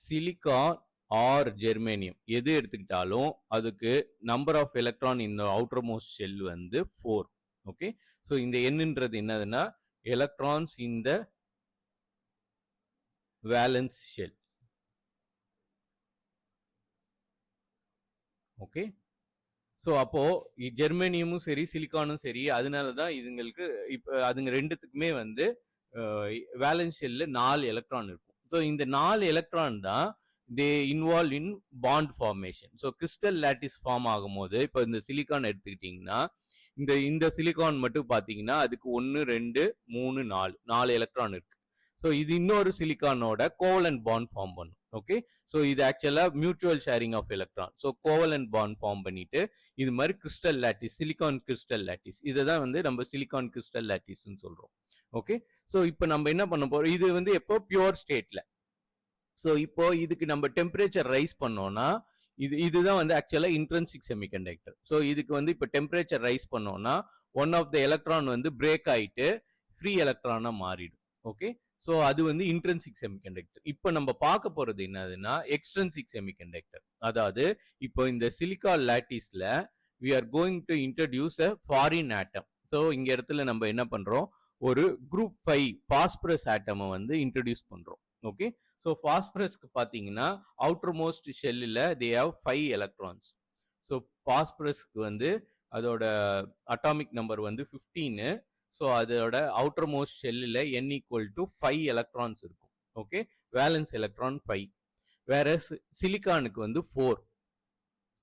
silicon or germanium எது எடுத்துக்கிட்டாலும் அதுக்கு நம்பர் ஆஃப் எலக்ட்ரான் இந்த அவுட்டர் மோஸ்ட் ஷெல் வந்து 4. ஓகே, ஸோ இந்த என்னன்றது என்னதுன்னா electrons in the valence shell. Okay, so அப்போ ஜெர்மேனியமும் சரி சிலிக்கானும் சரி, அதனால தான் இதுங்களுக்கு இப்போ அதுங்க ரெண்டுத்துக்குமே வந்து வேலன்ஸ் ஷெல்ல 4 எலக்ட்ரான் இருக்கும். ஸோ இந்த 4 எலக்ட்ரான் தான் they involve in bond formation. So crystal lattice form ஆகும்போது இப்போ இந்த சிலிக்கான் எடுத்துக்கிட்டிங்கன்னா இந்த சிலிக்கான் மட்டும் பார்த்தீங்கன்னா அதுக்கு 1 2 3 4 எலக்ட்ரான் இருக்கு. ஸோ இது இன்னொரு சிலிக்கானோட கோவலன்ட் பாண்ட் ஃபார்ம் பண்ணும். ஓகே, ஸோ இது ஆக்சுவலா mutual sharing of electron. So covalent bond form பண்ணிட்டு இது மாதிரி crystal lattice, silicon crystal lattice, இதை தான் வந்து நம்ம சிலிக்கான் கிறிஸ்டல் லாட்டிஸ்ன்னு சொல்றோம். ஓகே, ஸோ இப்போ நம்ம என்ன பண்ண போறோம், இது வந்து எப்போ பியூர் ஸ்டேட்ல. ஸோ இப்போ இதுக்கு நம்ம டெம்பரேச்சர் ரைஸ் பண்ணோம்னா இதுதான் வந்து ஆக்சுவலா இன்ட்ரின்சிக் செமிகண்டக்டர். ஸோ இதுக்கு வந்து இப்போ டெம்பரேச்சர் ரைஸ் பண்ணோம்னா ஒன் ஆஃப் த எலக்ட்ரான் வந்து பிரேக் ஆயிட்டு ஃப்ரீ எலக்ட்ரானா மாறிடும். ஓகே, ஸோ அது வந்து இன்ட்ரின்சிக் செமிகண்டக்டர். இப்போ நம்ம பார்க்க போறது என்னதுன்னா எக்ஸ்ட்ரின்சிக் செமிகண்டக்டர். அதாவது இப்போ இந்த சிலிக்கான் லாட்டிஸ்ல we are going to introduce a foreign atom. So இங்க இடத்துல நம்ம என்ன பண்றோம், ஒரு குரூப் 5 பாஸ்பரஸ் ஆட்டமை வந்து இன்ட்ரடியூஸ் பண்றோம். ஓகே, ஸோ பாஸ்பரஸ்க்கு பார்த்தீங்கன்னா அவுட்டர் மோஸ்ட் ஷெல்லில் தே ஹவ் 5 எலக்ட்ரான்ஸ். ஸோ பாஸ்பரஸ்க்கு வந்து அதோட அட்டாமிக் நம்பர் வந்து 15. ஸோ அதோட அவுட்டர் மோஸ்ட் ஷெல்லில் n ஈக்குவல் டு 5 எலக்ட்ரான்ஸ் இருக்கும். Okay, valence electron 5. வேற சிலிக்கானுக்கு வந்து 4.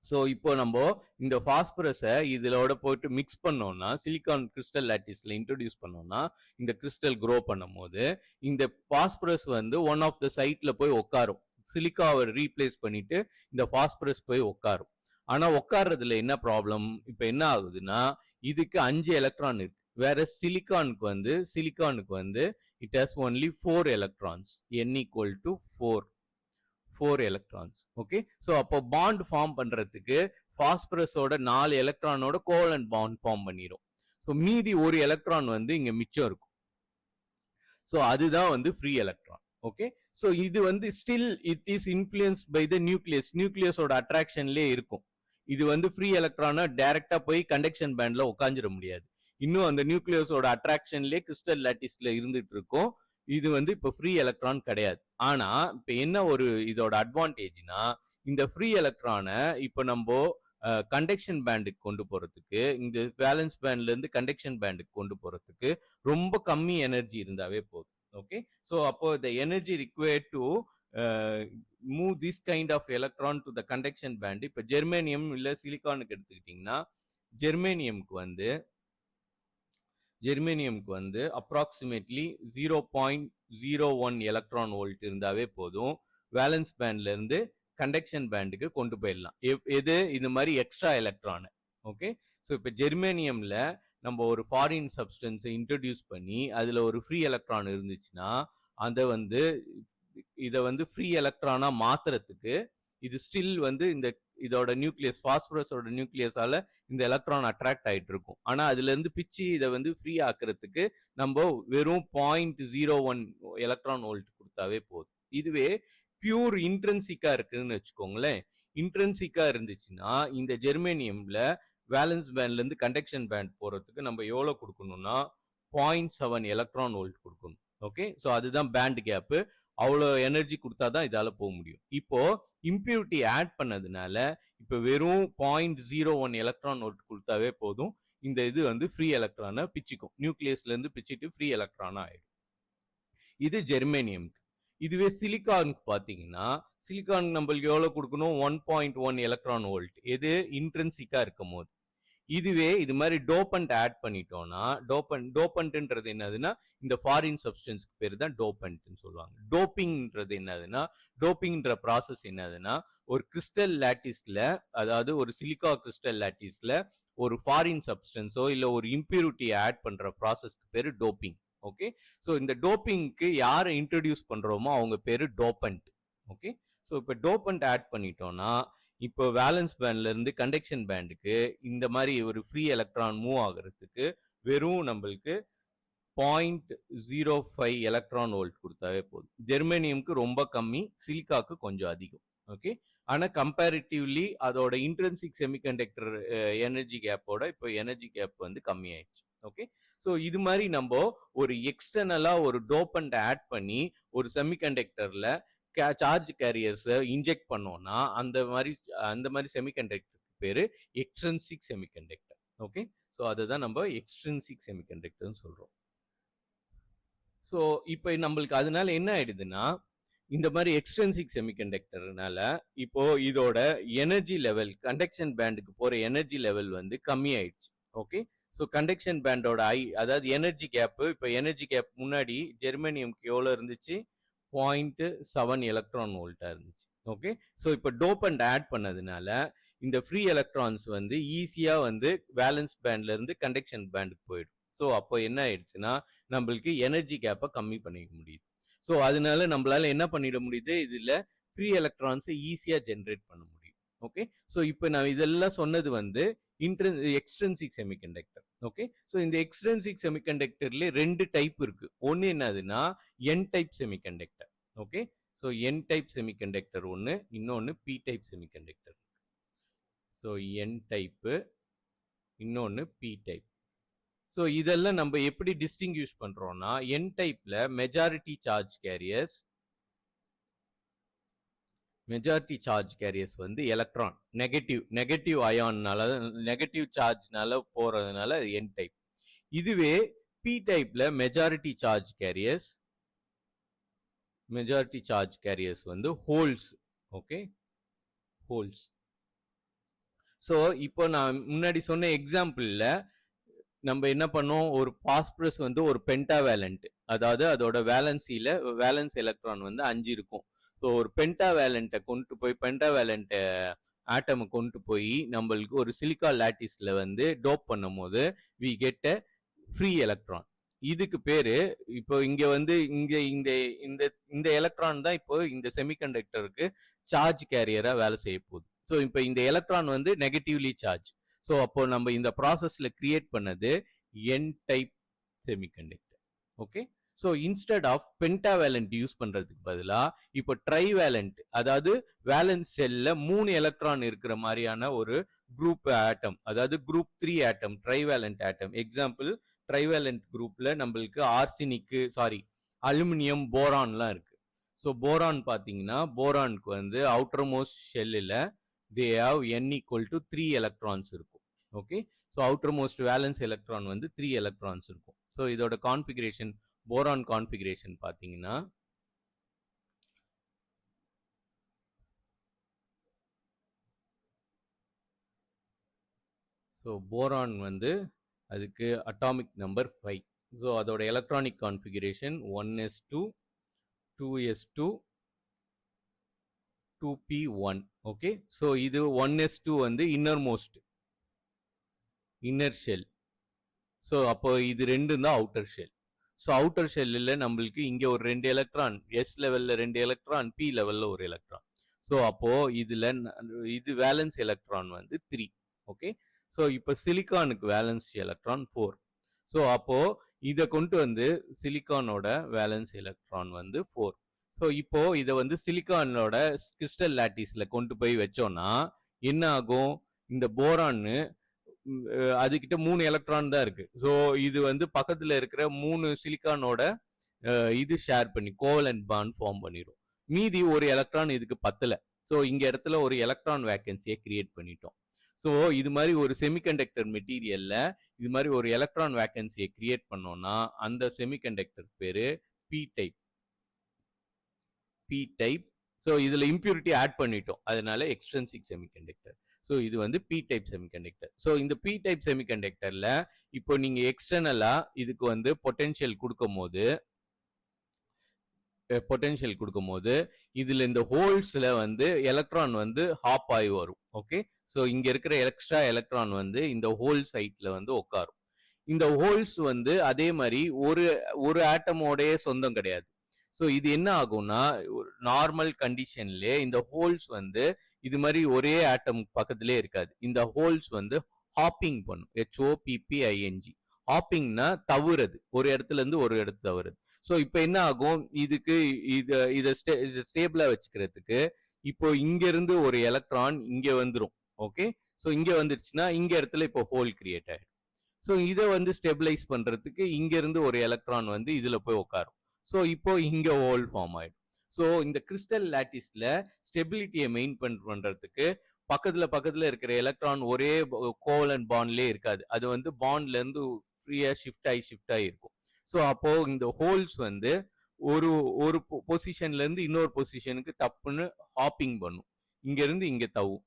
ஸோ இப்போ நம்ம இந்த பாஸ்பரஸை இதோட போயிட்டு மிக்ஸ் பண்ணோம்னா சிலிக்கான் கிறிஸ்டல் லாட்டிஸ்ல இன்ட்ரடியூஸ் பண்ணோம்னா இந்த கிறிஸ்டல் க்ரோ பண்ணும் போது இந்த பாஸ்பரஸ் வந்து ஒன் ஆஃப் த சைட்ல போய் உட்காரும். சிலிக்காவை ரீப்ளேஸ் பண்ணிட்டு இந்த பாஸ்பரஸ் போய் உட்காரும். ஆனா உட்கார்றதுல என்ன ப்ராப்ளம், இப்போ என்ன ஆகுதுன்னா இதுக்கு 5 எலக்ட்ரான் இருக்கு. வேற சிலிக்கானுக்கு வந்து it has only 4 electrons, n equal to 4 electrons. Okay, so அப்போ பாண்ட் ஃபார்ம் பண்றதுக்கு பாஸ்பரஸோட 4 எலக்ட்ரானோட கோவலன்ட் பாண்ட் ஃபார்ம் பண்ணிடும். ஸோ மீதி ஒரு எலக்ட்ரான் வந்து இங்க மிச்சம் இருக்கும். ஸோ அதுதான் வந்து ஃப்ரீ எலக்ட்ரான். ஓகே, ஸோ இது வந்து still it is influenced by the நியூக்ளியஸோட அட்ராக்ஷன்லேயே இருக்கும். இது வந்து ஃப்ரீ எலக்ட்ரானை டைரக்டா போய் கண்டக்ஷன் பேண்ட்ல உட்காந்துட முடியாது. இன்னும் அந்த நியூக்ளியஸோட அட்ராக்ஷன்லேயே கிறிஸ்டல் லாட்டிஸ்ல இருந்துட்டு இருக்கும். இது வந்து இப்போ ஃப்ரீ எலக்ட்ரான் கிடையாது. ஆனா இப்போ என்ன ஒரு இதோட அட்வான்டேஜ்னா இந்த ஃப்ரீ எலக்ட்ரானை இப்போ நம்ம கண்டக்ஷன் பேண்டுக்கு கொண்டு போறதுக்கு, இந்த வேலன்ஸ் பேண்ட்ல இருந்து கண்டக்ஷன் பேண்டுக்கு கொண்டு போறதுக்கு ரொம்ப கம்மி எனர்ஜி இருந்தாவே போதும். ஓகே, ஸோ அப்போ the energy required to move this kind of electron to the conduction band. இப்போ ஜெர்மேனியம் இல்லை சிலிக்கானுக்கு எடுத்துக்கிட்டிங்கன்னா ஜெர்மேனியம்க்கு வந்து அப்ராக்சிமேட்லி 0.01 எலக்ட்ரான் வோல்ட் இருந்தாவே போதும் வேலன்ஸ் பேண்ட்ல இருந்து கண்டக்ஷன் பேண்டுக்கு கொண்டு போயிடலாம். எது இந்த மாதிரி எக்ஸ்ட்ரா எலக்ட்ரான். ஓகே, ஸோ இப்போ ஜெர்மேனியம்ல நம்ம ஒரு ஃபாரின் சப்ஸ்டன்ஸை இன்ட்ரடியூஸ் பண்ணி அதில் ஒரு ஃப்ரீ எலக்ட்ரான் இருந்துச்சுன்னா அதை வந்து இதை வந்து ஃப்ரீ எலக்ட்ரானா மாத்துறதுக்கு இது ஸ்டில் வந்து இந்த இதோட நியூக்ளியஸ் பாஸ்பரஸோட நியூக்ளியஸால இந்த எலக்ட்ரான் அட்ராக்ட் ஆயிட்டு இருக்கும். ஆனா அதுல இருந்து பிச்சு இதை வந்து ஃப்ரீ ஆக்குறதுக்கு நம்ம வெறும் 0.01 எலக்ட்ரான் வோல்ட் கொடுத்தாவே போதும். இதுவே பியூர் இன்ட்ரென்சிக்கா இருக்குன்னு வச்சுக்கோங்களேன். இன்ட்ரென்சிக்கா இருந்துச்சுன்னா இந்த ஜெர்மேனியம்ல வேலன்ஸ் பேண்ட்ல இருந்து கண்டக்ஷன் பேண்ட் போறதுக்கு நம்ம எவ்வளவு கொடுக்கணும்னா 0.7 எலக்ட்ரான் வோல்ட் கொடுக்கணும். ஓகே, ஸோ அதுதான் பேண்ட் கேப்பு. அவ்வளோ எனர்ஜி கொடுத்தாதான் இதால போக முடியும். இப்போ இம்பியூரிட்டி ஆட் பண்ணதுனால இப்போ வெறும் 0.01 எலக்ட்ரான் வோல்ட் கொடுத்தாவே போதும். இந்த இது வந்து ஃப்ரீ எலக்ட்ரானை பிச்சுக்கும். நியூக்ளியஸ்ல இருந்து பிச்சுட்டு ஃப்ரீ எலக்ட்ரானா ஆயிடும். இது ஜெர்மேனியம்க்கு. இதுவே சிலிக்கானுக்கு பார்த்தீங்கன்னா சிலிக்கான் நம்மளுக்கு எவ்வளவு கொடுக்கணும்? 1.1 எலக்ட்ரான் வோல்ட். எது இன்ட்ரென்சிக்கா இருக்கும் போது. இதுவே இது மாதிரி டோபண்ட் ஆட் பண்ணிட்டோம்னா டோபண்ட்ன்றது என்னதுன்னா இந்த ஃபாரின் சப்ஸ்டன்ஸ்க்கு பேர் தான் டோபண்ட்னு சொல்லுவாங்க. டோப்பிங்ன்றது என்னதுன்னா டோப்பிங்ன்ற ப்ராசஸ் என்னதுன்னா ஒரு கிறிஸ்டல் லாட்டிஸ்ல, அதாவது ஒரு சிலிக்கா கிறிஸ்டல் லாட்டிஸ்ல ஒரு ஃபாரின் சப்ஸ்டன்ஸோ இல்லை ஒரு இம்பியூரிட்டி ஆட் பண்ற ப்ராசஸ்க்கு பேரு டோப்பிங். ஓகே, ஸோ இந்த டோப்பிங்க்கு யாரை இன்ட்ரடியூஸ் பண்றோமோ அவங்க பேரு டோபண்ட். ஓகே, ஸோ இப்போ டோபண்ட் ஆட் பண்ணிட்டோம்னா இப்போ வேலன்ஸ் பேண்ட்ல இருந்து கண்டக்ஷன் பேண்டுக்கு இந்த மாதிரி ஒரு ஃப்ரீ எலக்ட்ரான் மூவ் ஆகுறதுக்கு வெறும் நம்மளுக்கு 0.05 எலக்ட்ரான் வோல்ட் கொடுத்தாவே போதும். ஜெர்மேனியம்க்கு ரொம்ப கம்மி, சிலிக்காக்கு கொஞ்சம் அதிகம். ஓகே, ஆனா கம்பேரிட்டிவ்லி அதோட இன்ட்ரென்சிக் செமிகண்டக்டர் எனர்ஜி கேப்போட இப்போ எனர்ஜி கேப் வந்து கம்மி ஆயிடுச்சு. ஓகே, ஸோ இது மாதிரி நம்ம ஒரு எக்ஸ்டர்னலா ஒரு டோபண்ட் ஆட் பண்ணி ஒரு செமிகண்டக்டர்ல சார்ஜ் கேரியர்ஸ் இன்ஜெக்ட் பண்ணோம்னா அந்த மாதிரி செமிகண்டக்டர் பேரு எக்ஸ்ட்ரின்சிக் செமிகண்டக்டர். ஓகே, ஸோ அதுதான் நம்ம எக்ஸ்ட்ரின்சிக் செமிகண்டக்டர்னு சொல்றோம். ஸோ இப்போ நம்மளுக்கு அதனால என்ன ஆயிடுதுன்னா இந்த மாதிரி எக்ஸ்ட்ரின்சிக் செமிகண்டக்டர்னால இப்போ இதோட எனர்ஜி லெவல் கண்டக்ஷன் பேண்டுக்கு போற எனர்ஜி லெவல் வந்து கம்மி ஆயிடுச்சு. ஓகே, ஸோ கண்டக்ஷன் பேண்டோட அதாவது எனர்ஜி கேப், இப்போ எனர்ஜி கேப் முன்னாடி ஜெர்மேனியம்க்கு எவ்வளோ இருந்துச்சு? 0.7 எலக்ட்ரான் வோல்ட்டா இருந்துச்சு. ஓகே, ஸோ இப்போ டோபண்ட் ஆட் பண்ணதுனால இந்த ஃப்ரீ எலக்ட்ரான்ஸ் வந்து ஈஸியா வந்து வேலன்ஸ் பேண்ட்ல இருந்து கண்டக்ஷன் பேண்டுக்கு போயிடும். ஸோ அப்போ என்ன ஆயிடுச்சுன்னா நம்மளுக்கு எனர்ஜி கேப்பை கம்மி பண்ணிக்க முடியுது. ஸோ அதனால நம்மளால என்ன பண்ணிட முடியுது? இதுல ஃப்ரீ எலக்ட்ரான்ஸை ஈஸியா ஜென்ரேட் பண்ண முடியும். ஓகே, ஸோ இப்போ நான் இதெல்லாம் சொன்னது வந்து எக்ஸ்ட்ரின்சிக் செமிகண்டக்டர். ஓகே, ஸோ இந்த எக்ஸ்ட்ரின்சிக் செமிகண்டக்டர்ல ரெண்டு டைப் இருக்கு. ஒன்னு என்னதுன்னா என் டைப் செமிகண்டக்டர். ஓகே, ஸோ என் டைப் செமிகண்டக்டர் ஒன்று, இன்னொன்று பி டைப் செமிகண்டக்டர். ஸோ என் டைப்பு, இன்னொன்று பி டைப். ஸோ இதெல்லாம் நம்ம எப்படி டிஸ்டிங்யூஷ் பண்றோம்னா என் டைப்ல மெஜாரிட்டி சார்ஜ் கேரியர்ஸ் வந்து எலக்ட்ரான் நெகட்டிவ் அயான்னால நெகட்டிவ் சார்ஜ்னால போறதுனால என் டைப். இதுவே பி டைப்ல மெஜாரிட்டி சார்ஜ் கேரியர்ஸ் வந்து ஹோல்ஸ். Okay, holes. ஸோ இப்போ நான் முன்னாடி சொன்ன எக்ஸாம்பிள்ல நம்ம என்ன பண்ணோம்? ஒரு பாஸ்பரஸ் வந்து ஒரு பென்டாவேலண்ட், அதாவது அதோட வேலன்ஸ் எலக்ட்ரான் வந்து 5 இருக்கும். ஸோ ஒரு பென்டாவேலண்ட்டை கொண்டு போய் பென்டாவேலண்ட் ஆட்டமை கொண்டு போய் நம்மளுக்கு ஒரு சிலிக்கா லாட்டிஸ்ல வந்து டோப் பண்ணும் போது we get a free electron. இதுக்கு பேரு இப்போ இங்க வந்து இங்க இந்த இந்த இந்த எலக்ட்ரான் தான் இப்போ இந்த செமிகண்டக்டருக்கு சார்ஜ் கேரியரா வேலை செய்ய போகுது. ஸோ இப்போ இந்த எலக்ட்ரான் வந்து நெகட்டிவ்லி சார்ஜ். ஸோ அப்போ நம்ம இந்த ப்ராசஸ்ல கிரியேட் பண்ணது N type semiconductor. Okay, so instead of pentavalent use பண்றதுக்கு பதிலாக இப்போ ட்ரைவேலண்ட், அதாவது வேலன்ஸ் செல்ல 3 எலக்ட்ரான் இருக்கிற மாதிரியான ஒரு குரூப் ஆட்டம், அதாவது குரூப் 3 ஆட்டம், ட்ரைவேலண்ட் ஆட்டம். எக்ஸாம்பிள் ட்ரைவேலண்ட் குரூப்ல நம்மளுக்கு அலுமினியம், போரான்லாம் இருக்கு. ஸோ போரான் பார்த்தீங்கன்னா போரானுக்கு வந்து அவுட்டர் மோஸ்ட் ஷெல்லில் they have n equal to 3 electrons இருக்கும். Okay, so outermost valence electron வந்து 3 எலக்ட்ரான்ஸ் இருக்கும். ஸோ இதோட கான்ஃபிகரேஷன், போரான் கான்ஃபிகரேஷன் பார்த்தீங்கன்னா ஸோ போரான் வந்து அதுக்கு அட்டாமிக் நம்பர் 5. ஸோ அதோட electronic configuration 1s2, 2s2, 2p1. Okay, so இது 1s2 வந்து இன்னர்மோஸ்ட் இன்னர் ஷெல். ஸோ அப்போ இது ரெண்டும் தான் அவுட்டர் ஷெல். ஸோ அவுட்டர் ஷெல்லில் நம்மளுக்கு இங்கே ஒரு 2 எலக்ட்ரான், எஸ் லெவலில் 2 எலக்ட்ரான், பி லெவலில் ஒரு எலக்ட்ரான். ஸோ அப்போ இதில் இது வேலன்ஸ் எலக்ட்ரான் வந்து 3. ஓகே, ஸோ இப்போ சிலிக்கானுக்கு வேலன்ஸ் எலக்ட்ரான் 4. ஸோ அப்போ இதை கொண்டு வந்து சிலிக்கானோட வேலன்ஸ் எலக்ட்ரான் வந்து 4. ஸோ இப்போ இதை வந்து சிலிக்கானோட கிறிஸ்டல் லாட்டிஸ்ல கொண்டு போய் வச்சோம்னா என்ன ஆகும்? இந்த போரான்னு அதுகிட்ட 3 எலக்ட்ரான் தான் இருக்கு. ஸோ இது வந்து பக்கத்துல இருக்கிற 3 சிலிக்கானோட இது ஷேர் பண்ணி கோவலன்ட் பாண்ட் ஃபார்ம் பண்ணிடும். மீதி ஒரு எலக்ட்ரான் இதுக்கு பத்தல. ஸோ இங்க இடத்துல ஒரு எலக்ட்ரான் வேக்கன்சியை கிரியேட் பண்ணிட்டோம். ஸோ இது மாதிரி ஒரு செமிகண்டக்டர் மெட்டீரியல்ல இது மாதிரி ஒரு எலக்ட்ரான் வேக்கன்சியை கிரியேட் பண்ணோம்னா அந்த செமிகண்டக்டர் பேரு P type. P type. So இதுல இம்பியூரிட்டி ஆட் பண்ணிட்டோம், அதனால எக்ஸ்ட்ரின்சிக் செமிகண்டக்டர். ஸோ இது வந்து பி டைப் செமிகண்டக்டர். ஸோ இந்த பி டைப் செமிகண்டக்டர்ல இப்போ நீங்க எக்ஸ்டர்னலா இதுக்கு வந்து பொட்டென்ஷியல் கொடுக்கும் போது இதுல இந்த ஹோல்ஸ்ல வந்து எலக்ட்ரான் வந்து ஹாப் ஆகி வரும். ஓகே, ஸோ இங்க இருக்கிற எக்ஸ்ட்ரா எலக்ட்ரான் வந்து இந்த ஹோல் சைட்ல வந்து உட்காரும். இந்த ஹோல்ஸ் வந்து அதே மாதிரி ஒரு ஆட்டமோடைய சொந்தம் கிடையாது. ஸோ இது என்ன ஆகும்னா நார்மல் கண்டிஷன்ல இந்த ஹோல்ஸ் வந்து இது மாதிரி ஒரே ஆட்டம் பக்கத்திலே இருக்காது. இந்த ஹோல்ஸ் வந்து ஹாப்பிங் பண்ணும். HOPPING. ஹாப்பிங்னா தவறுது, ஒரு இடத்துல இருந்து ஒரு இடத்து தவறுது. ஸோ இப்போ என்ன ஆகும்? இதுக்கு இதை ஸ்டேபிளா வச்சுக்கிறதுக்கு இப்போ இங்க இருந்து ஒரு எலக்ட்ரான் இங்க வந்துடும். ஓகே, ஸோ இங்க வந்துருச்சுன்னா இங்க இடத்துல இப்போ ஹோல் கிரியேட் ஆயிடும். ஸோ இதை வந்து ஸ்டெபிளைஸ் பண்றதுக்கு இங்க இருந்து ஒரு எலக்ட்ரான் வந்து இதுல போய் உட்காரும். ஸோ இப்போ இங்க ஹோல் ஃபார்ம் ஆயிடும். ஸோ இந்த கிறிஸ்டல் லாட்டிஸ்ல ஸ்டெபிலிட்டியை மெயின்டைன் பண்றதுக்கு பக்கத்துல இருக்கிற எலக்ட்ரான் ஒரே கோவலன்ட் பாண்ட்லயே இருக்காது. அது வந்து பாண்ட்ல இருந்து ஃப்ரீயா ஷிஃப்ட் ஆகி இருக்கும். ஸோ அப்போ இந்த ஹோல்ஸ் வந்து ஒரு பொசிஷன்ல இருந்து இன்னொரு பொசிஷனுக்கு தப்புன்னு ஹாப்பிங் பண்ணும். இங்க இருந்து இங்க தவும்,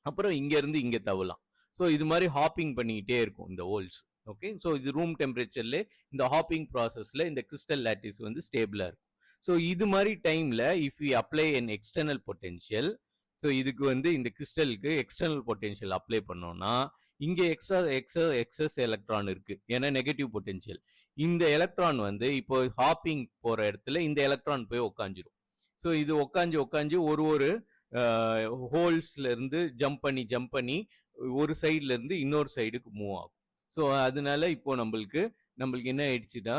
அப்புறம் இங்க இருந்து இங்க தவலாம். ஸோ இது மாதிரி ஹாப்பிங் பண்ணிக்கிட்டே இருக்கும் இந்த ஹோல்ஸ். ஓகே, ஸோ இது ரூம் டெம்பரேச்சர்ல இந்த ஹாப்பிங் ப்ராசஸ்ல இந்த கிறிஸ்டல் லாட்டிஸ் வந்து ஸ்டேபிளா இருக்கும். ஸோ இது மாதிரி டைம்ல if you apply an external potential, so இதுக்கு வந்து இந்த கிறிஸ்டலுக்கு எக்ஸ்டர்னல் பொட்டென்ஷியல் அப்ளை பண்ணோம்னா இங்க எக்ஸஸ் எலக்ட்ரான் இருக்கு, ஏன்னா நெகட்டிவ் பொட்டென்ஷியல். இந்த எலக்ட்ரான் வந்து இப்போ ஹாப்பிங் போற இடத்துல இந்த எலக்ட்ரான் போய் உட்காந்துரும். ஸோ இது உட்காந்து ஒரு ஹோல்ஸ்ல இருந்து ஜம்ப் பண்ணி ஒரு சைட்ல இருந்து இன்னொரு சைடுக்கு மூவ் ஆகும். ஸோ அதனால இப்போ நம்மளுக்கு என்ன ஆயிடுச்சுன்னா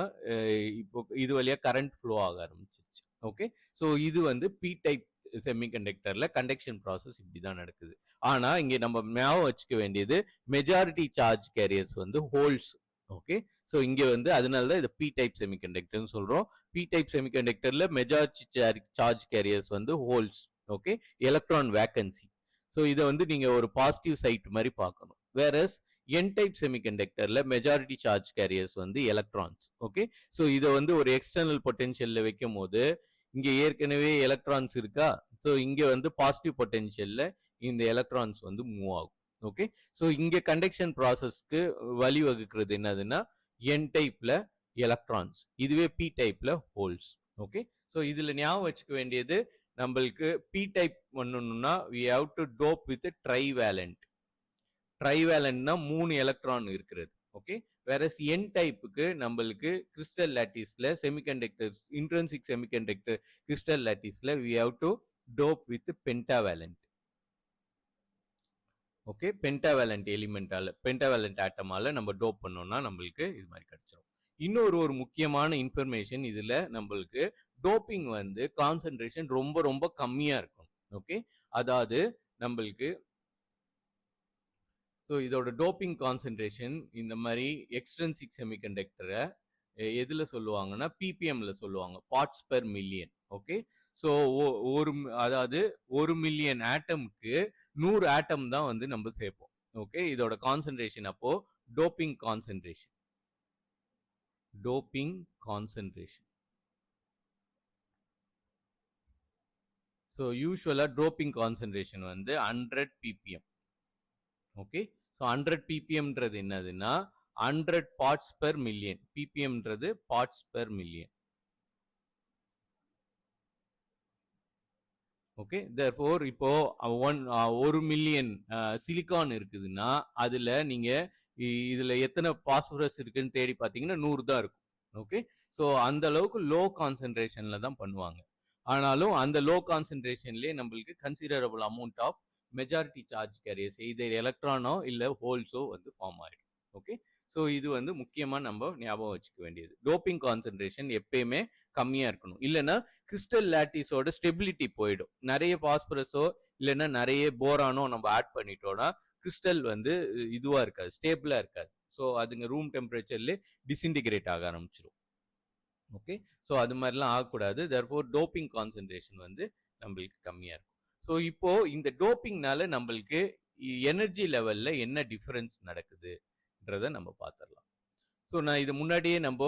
இப்போ இது வழியா கரண்ட் ஃப்ளோ ஆக ஆரம்பிச்சிருச்சு. ஓகே, ஸோ இது வந்து பி டைப் செமிகண்டக்டர்ல கண்டக்ஷன் ப்ராசஸ் இப்படிதான் நடக்குது. ஆனா இங்க நம்ம ஞாபகம் வச்சுக்க வேண்டியது மெஜாரிட்டி சார்ஜ் கேரியர்ஸ் வந்து ஹோல்ஸ். ஓகே, ஸோ இங்க வந்து அதனாலதான் இதை பி டைப் செமிகண்டக்டர்னு சொல்றோம். பி டைப் செமிகண்டக்டர்ல மெஜாரிட்டி சார்ஜ் கேரியர்ஸ் வந்து holes. Okay, electron vacancy. So இதை வந்து நீங்க ஒரு பாசிட்டிவ் சைட் மாதிரி பார்க்கணும். வேறஸ் என் டைப் செமிகண்டக்டர்ல மெஜாரிட்டி சார்ஜ் கேரியர்ஸ் வந்து எலக்ட்ரான்ஸ். ஓகே, ஸோ இதை வந்து ஒரு எக்ஸ்டர்னல் பொட்டென்ஷியல்ல வைக்கும் போது இங்க ஏற்கனவே எலக்ட்ரான்ஸ் இருக்கா, ஸோ இங்க வந்து பாசிட்டிவ் பொட்டென்ஷியல்ல இந்த எலக்ட்ரான்ஸ் வந்து மூவ் ஆகும். ஓகே, ஸோ இங்க கண்டக்ஷன் ப்ராசஸ்க்கு வழிவகுக்கிறது என்னதுன்னா என் டைப்ல எலக்ட்ரான்ஸ், இதுவே பி டைப்ல ஹோல்ஸ். ஓகே, ஸோ இதுல ஞாபகம் வச்சுக்க வேண்டியது நம்மளுக்கு பி டைப் பண்ணணும்னா we have to dope with trivalent. ட்ரைவேலண்ட்னா 3 எலக்ட்ரான் இருக்கிறது. ஓகே, வேற என் டைப்புக்கு நம்மளுக்கு கிறிஸ்டல் லாட்டிஸ்ல செமிகண்டக்டர் இன்ட்ரின்சிக் செமிகண்டக்டர் கிறிஸ்டல் லாட்டிஸ்ல we have to dope with pentavalent. Okay, pentavalent எலிமெண்டால பென்டாவேலண்ட் ஆட்டமால நம்ம டோப் பண்ணோம்னா நம்மளுக்கு இது மாதிரி கிடைச்சிடும். இன்னொரு முக்கியமான இன்ஃபர்மேஷன் இதுல நம்மளுக்கு டோப்பிங் வந்து கான்சென்ட்ரேஷன் ரொம்ப கம்மியா இருக்கும். ஓகே, அதாவது நம்மளுக்கு ஸோ இதோட டோப்பிங் கான்சென்ட்ரேஷன் இந்த மாதிரி எக்ஸ்ட்ரின்சிக் செமிகண்டக்டரை எதுல சொல்லுவாங்கன்னா பிபிஎம்ல சொல்லுவாங்க, parts per million. Okay, so அதாவது 1 மில்லியன் ஆட்டம்க்கு 100 ஆட்டம் தான் வந்து நம்ம சேர்ப்போம். ஓகே, இதோட கான்சென்ட்ரேஷன் அப்போ டோப்பிங் கான்சென்ட்ரேஷன். ஸோ யூஸ்வலா டோப்பிங் கான்சென்ட்ரேஷன் வந்து 100 ppm. ஓகே, ஸோ 100 ppmன்றது என்னதுன்னா 100 பார்ட்ஸ் பெர் மில்லியன். ppmன்றது parts per million. Okay, therefore இப்போ 1 மில்லியன் சிலிக்கான் இருக்குதுன்னா அதுல நீங்க இதுல எத்தனை பாஸ்பரஸ் இருக்குன்னு தேடி பார்த்தீங்கன்னா 100 தான் இருக்கும். ஓகே, ஸோ அந்த அளவுக்கு லோ கான்சென்ட்ரேஷன்ல தான் பண்ணுவாங்க. ஆனாலும் அந்த லோ கான்சென்ட்ரேஷன்லேயே நம்மளுக்கு considerable amount of majority charge carriers either எலக்ட்ரானோ இல்லை ஹோல்ஸோ வந்து ஃபார்ம் ஆகிடும். ஓகே, ஸோ இது வந்து முக்கியமாக நம்ம ஞாபகம் வச்சுக்க வேண்டியது. டோப்பிங் கான்சென்ட்ரேஷன் எப்பயுமே கம்மியாக இருக்கணும், இல்லைன்னா கிறிஸ்டல் லாட்டிஸோட ஸ்டெபிலிட்டி போயிடும். நிறைய பாஸ்பரஸோ இல்லைன்னா நிறைய போரானோ நம்ம ஆட் பண்ணிட்டோம்னா கிறிஸ்டல் வந்து இதுவாக இருக்காது, ஸ்டேபிளாக இருக்காது. ஸோ அதுங்க ரூம் டெம்பரேச்சர்லேயே டிஸ்இன்டிகிரேட் ஆக ஆரம்பிச்சிடும். ஓகே, ஸோ அது மாதிரிலாம் ஆகக்கூடாது. தர்ஃபோர் டோப்பிங் கான்சென்ட்ரேஷன் வந்து நம்மளுக்கு கம்மியாக இருக்கும். ஸோ இப்போ இந்த டோப்பிங்னால நம்மளுக்கு எனர்ஜி லெவலில் என்ன டிஃபரன்ஸ் நடக்குதுன்றதை நம்ம பார்த்துடலாம். ஸோ நான் இது முன்னாடியே நம்ம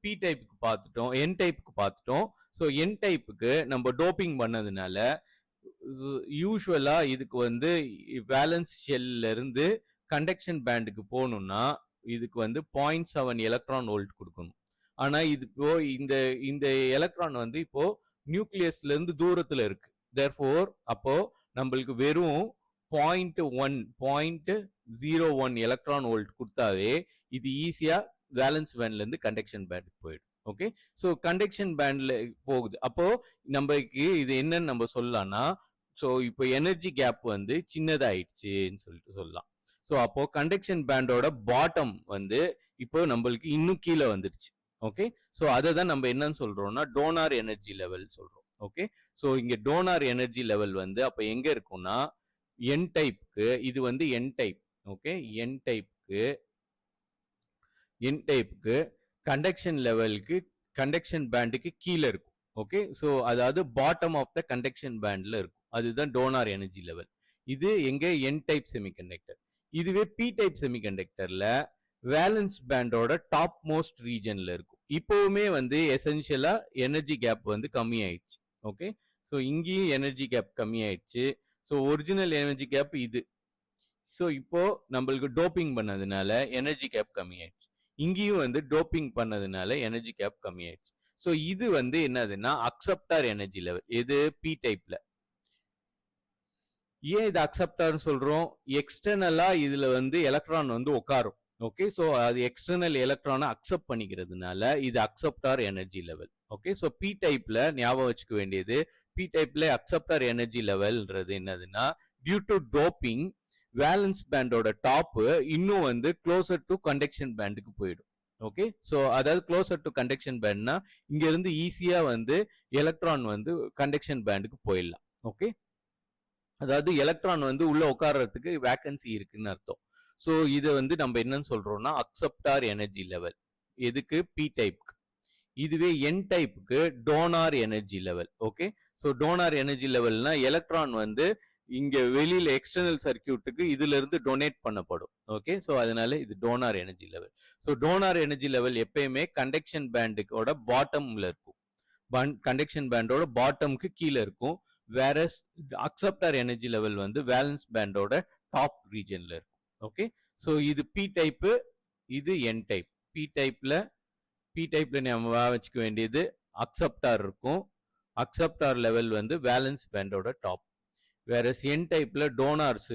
பி டைப்புக்கு பார்த்துட்டோம், என் டைப்புக்கு பார்த்துட்டோம். ஸோ என் டைப்புக்கு நம்ம டோப்பிங் பண்ணதுனால யூஸ்வலாக இதுக்கு வந்து வேலன்ஸ் ஷெல்ல இருந்து கண்டக்ஷன் பேண்டுக்கு போகணும்னா இதுக்கு வந்து 0.7 எலக்ட்ரான் வோல்ட் கொடுக்கணும். ஆனா இது இப்போ இந்த இந்த எலக்ட்ரான் வந்து இப்போ நியூக்ளியஸ்ல இருந்து தூரத்துல இருக்கு. தேர்ஃபோர் அப்போ நம்மளுக்கு வெறும் 0.01 எலக்ட்ரான் வோல்ட் கொடுத்தாவே இது ஈஸியா வேலன்ஸ் பேண்ட்ல இருந்து கண்டக்ஷன் பேண்டுக்கு போயிடும். ஓகே, ஸோ கண்டக்ஷன் பேண்ட்ல போகுது. அப்போ நம்மளுக்கு இது என்னன்னு நம்ம சொல்லலாம்னா, ஸோ இப்போ எனர்ஜி கேப் வந்து சின்னதாயிடுச்சுன்னு சொல்லிட்டு சொல்லலாம். ஸோ அப்போ கண்டக்ஷன் பேண்டோட பாட்டம் வந்து இப்போ நம்மளுக்கு இன்னும் கீழே வந்துருச்சு. ஓகே, ஸோ அதை தான் நம்ம என்னன்னு சொல்றோம்னா டோனார் எனர்ஜி லெவல் சொல்றோம். ஓகே, ஸோ இங்க டோனார் எனர்ஜி லெவல் வந்து அப்ப எங்க இருக்கும்னா என் டைப்புக்கு, இது வந்து என் டைப். ஓகே, என் டைப்புக்கு கண்டக்ஷன் லெவலுக்கு கண்டக்ஷன் பேண்டுக்கு கீழே இருக்கும். ஓகே, ஸோ அதாவது பாட்டம் ஆஃப் த கண்டக்ஷன் பேண்ட்ல இருக்கும். அதுதான் டோனார் எனர்ஜி லெவல். இது எங்க என் டைப் செமிகண்டக்டர். இதுவே பி டைப் செமிகண்டக்டர்ல வேலன்ஸ் பேண்டோட டாப் மோஸ்ட் ரீஜன்ல இருக்கும். இப்போவுமே வந்து எசென்ஷியலா எனர்ஜி கேப் வந்து கம்மி ஆயிடுச்சு. ஓகே, ஸோ இங்கேயும் எனர்ஜி கேப் கம்மி ஆயிடுச்சு. ஸோ ஒரிஜினல் எனர்ஜி கேப் இது. ஸோ இப்போ நம்மளுக்கு டோப்பிங் பண்ணதுனால எனர்ஜி கேப் கம்மி ஆயிடுச்சு. இங்கேயும் வந்து டோப்பிங் பண்ணதுனால எனர்ஜி கேப் கம்மி ஆயிடுச்சு. ஸோ இது வந்து என்னதுன்னா அக்செப்டார் எனர்ஜி லெவல். எது பி டைப்ல. ஏன் இது அக்செப்டார்னு சொல்றோம்? எக்ஸ்டர்னலா இதுல வந்து எலக்ட்ரான் வந்து உட்காரும். ஓகே, ஸோ அது எக்ஸ்டர்னல் எலக்ட்ரானை அக்செப்ட் பண்ணிக்கிறதுனால இது acceptor energy level. Okay, so P டைப்ல ஞாபகம் வச்சுக்க வேண்டியது, பி டைப்ல அக்செப்டார் எனர்ஜி லெவல்ன்றது என்னதுன்னா டியூ டு டோப்பிங் வேலன்ஸ் பேண்டோட டாப் இன்னும் வந்து க்ளோசர் டு கண்டக்ஷன் பேண்டுக்கு போயிடும். ஓகே, ஸோ அதாவது க்ளோசர் டு கண்டக்ஷன் பேண்ட்னா இங்க இருந்து ஈஸியா வந்து எலக்ட்ரான் வந்து கண்டக்ஷன் பேண்டுக்கு போயிடலாம். ஓகே, அதாவது எலக்ட்ரான் வந்து உள்ள உட்கார்றதுக்கு வேக்கன்சி இருக்குன்னு அர்த்தம். ஸோ இதை வந்து நம்ம என்னன்னு சொல்றோம்னா அக்செப்டார் எனர்ஜி லெவல். எதுக்கு? பி டைப்புக்கு. இதுவே என் டைப்புக்கு donor energy level. Okay, so donor energy லெவல்னா எலக்ட்ரான் வந்து இங்க வெளியில எக்ஸ்டர்னல் சர்க்கியூட்டுக்கு இதுல இருந்து டொனேட் பண்ணப்படும். ஓகே, ஸோ அதனால இது donor energy level. So donor energy level எப்பயுமே கண்டக்ஷன் பேண்டுக்கோட பாட்டம்ல இருக்கும். கண்டக்ஷன் பேண்டோட பாட்டம்க்கு கீழே இருக்கும். வேற அக்செப்டார் எனர்ஜி லெவல் வந்து வேலன்ஸ் பேண்டோட டாப் ரீஜன்ல இருக்கும். ஓகே, ஸோ இது பி டைப்பு, இது என் டைப். பி டைப்ல நம்ம வச்சுக்க வேண்டியது அக்செப்டார் இருக்கும். அக்செப்டார் லெவல் வந்து வேலன்ஸ் பேண்டோட டாப். வேற என் டைப்ல டோனார்ஸ்,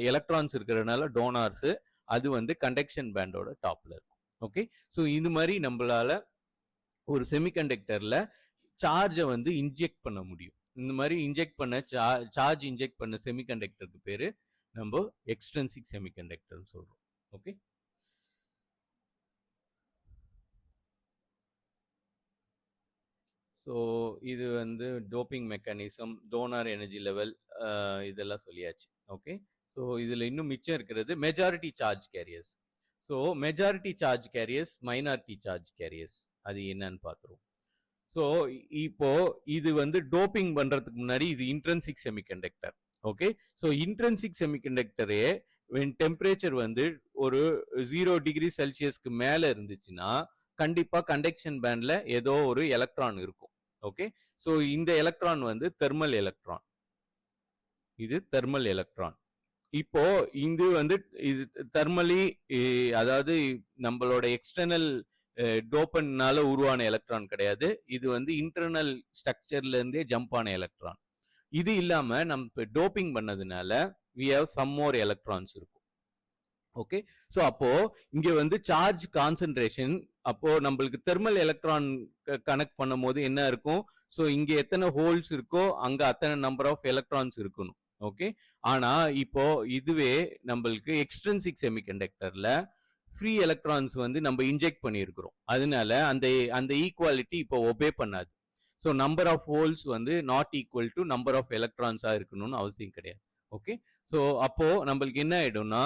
எலக்ட்ரான்ஸ் இருக்கிறதுனால டோனார்ஸ், அது வந்து கண்டக்ஷன் பேண்டோட டாப்ல இருக்கும். ஓகே, ஸோ இது மாதிரி நம்மளால ஒரு செமிகண்டக்டர்ல சார்ஜை வந்து இன்ஜெக்ட் பண்ண முடியும். இந்த மாதிரி இன்ஜெக்ட் பண்ண சார்ஜ் இன்ஜெக்ட் பண்ண செமிகண்டக்டருக்கு பேரு நம்ம எக்ஸ்ட்ரின்சிக் செமிகண்டக்டர்னு சொல்றோம். ஓகே, ஸோ இது வந்து doping mechanism, donor energy level, இதெல்லாம் சொல்லியாச்சு. ஓகே, ஸோ இதில் இன்னும் மிச்சம் இருக்கிறது majority charge careers. So majority charge carriers, minority charge careers, அது என்னன்னு பார்த்துருவோம். ஸோ இப்போ இது வந்து டோப்பிங் பண்றதுக்கு முன்னாடி இது intrinsic semiconductor. Okay, so intrinsic செமிகண்டக்டரே டெம்பரேச்சர் வந்து ஒரு 0 டிகிரி செல்சியஸ்க்கு மேல இருந்துச்சுன்னா கண்டிப்பா கண்டக்ஷன் பேண்ட்ல ஏதோ ஒரு எலக்ட்ரான் இருக்கும். ஓகே, ஸோ இந்த எலக்ட்ரான் வந்து தெர்மல் எலக்ட்ரான். இது தெர்மல் எலக்ட்ரான். இப்போ இங்கு வந்து இது தெர்மலி, அதாவது நம்மளோட எக்ஸ்டர்னல் டோப்பன்னால உருவான எலக்ட்ரான் கிடையாது. இது வந்து இன்டர்னல் ஸ்ட்ரக்சர்ல இருந்தே ஜம்ப் ஆன எலக்ட்ரான். இது இல்லாம நம்ம டோப்பிங் பண்ணதுனால we have some more electrons இருக்கும். ஓகே, ஸோ அப்போ இங்க வந்து சார்ஜ் கான்சென்ட்ரேஷன், அப்போ நம்மளுக்கு தெர்மல் எலக்ட்ரான் கனெக்ட் பண்ணும் போது என்ன இருக்கும், ஸோ இங்க எத்தனை ஹோல்ஸ் இருக்கோ அங்க அத்தனை நம்பர் ஆஃப் எலக்ட்ரான்ஸ் இருக்கணும். ஓகே, ஆனா இப்போ இதுவே நம்மளுக்கு எக்ஸ்ட்ரின்சிக் செமிகண்டக்டர்ல ஃப்ரீ எலக்ட்ரான்ஸ் வந்து நம்ம இன்ஜெக்ட் பண்ணியிருக்கிறோம். அதனால அந்த அந்த ஈக்குவாலிட்டி இப்போ ஒபே பண்ணாது. ஸோ நம்பர் ஆஃப் ஹோல்ஸ் வந்து not equal to number of எலக்ட்ரான்ஸா இருக்கணும்னு அவசியம் கிடையாது. ஓகே, ஸோ அப்போ நம்மளுக்கு என்ன ஆயிடும்னா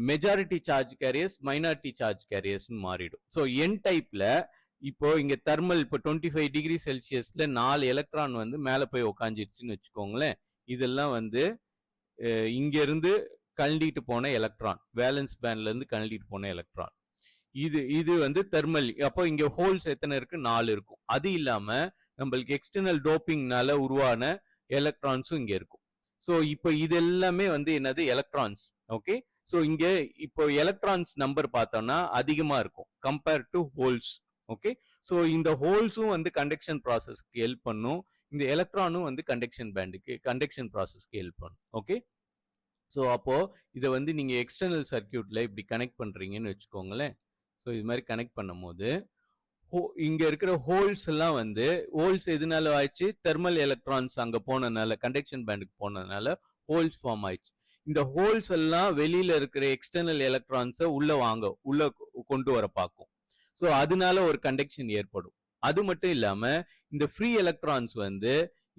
majority charge carriers minority charge கேரியர்ஸ்னு மாறிடும். ஸோ என் டைப்ல இப்போ இங்க தெர்மல் இப்போ 25 டிகிரி செல்சியஸ்ல 4 எலக்ட்ரான் வந்து மேல போய் உக்காந்துருச்சுன்னு வச்சுக்கோங்களேன். இதெல்லாம் வந்து இங்க இருந்து கழண்டிட்டு போன எலக்ட்ரான், வேலன்ஸ் பேண்ட்ல இருந்து கழண்டிட்டு போன எலக்ட்ரான். இது வந்து தெர்மல். அப்போ இங்க ஹோல்ஸ் எத்தனை இருக்கு, 4 இருக்கும். அது இல்லாம நம்மளுக்கு எக்ஸ்டர்னல் டோப்பிங்னால உருவான எலக்ட்ரான்ஸும் இங்க இருக்கும். ஸோ இப்போ இது எல்லாமே வந்து என்னது, எலக்ட்ரான்ஸ். ஓகே, ஸோ இங்க இப்போ எலக்ட்ரான்ஸ் நம்பர் பார்த்தோம்னா அதிகமா இருக்கும் compare to holes. Okay, so இந்த ஹோல்ஸும் வந்து கண்டக்ஷன் ப்ராசஸ்க்கு ஹெல்ப் பண்ணும், இந்த எலக்ட்ரானும் வந்து கண்டக்ஷன் பேண்டுக்கு கண்டக்ஷன் ப்ராசஸ்க்கு ஹெல்ப் பண்ணும். ஓகே, ஸோ அப்போ இதை வந்து நீங்க எக்ஸ்டர்னல் சர்க்கியூட்ல இப்படி கனெக்ட் பண்றீங்கன்னு வச்சுக்கோங்களேன். ஸோ இது மாதிரி கனெக்ட் பண்ணும் போது இங்க இருக்கிற ஹோல்ஸ் எல்லாம் வந்து, ஹோல்ஸ் எதனால ஆயிடுச்சு, தெர்மல் எலக்ட்ரான்ஸ் அங்க போனதுனால, கண்டக்ஷன் பேண்டுக்கு போனதுனால ஹோல்ஸ் ஃபார்ம் ஆயிடுச்சு. இந்த ஹோல்ஸ் எல்லாம் வெளியில இருக்கிற எக்ஸ்டர்னல் எலக்ட்ரான்ஸை உள்ள கொண்டு வர பார்க்கும். ஸோ அதனால ஒரு கண்டக்ஷன் ஏற்படும். அது மட்டும் இல்லாம இந்த ஃப்ரீ எலக்ட்ரான்ஸ் வந்து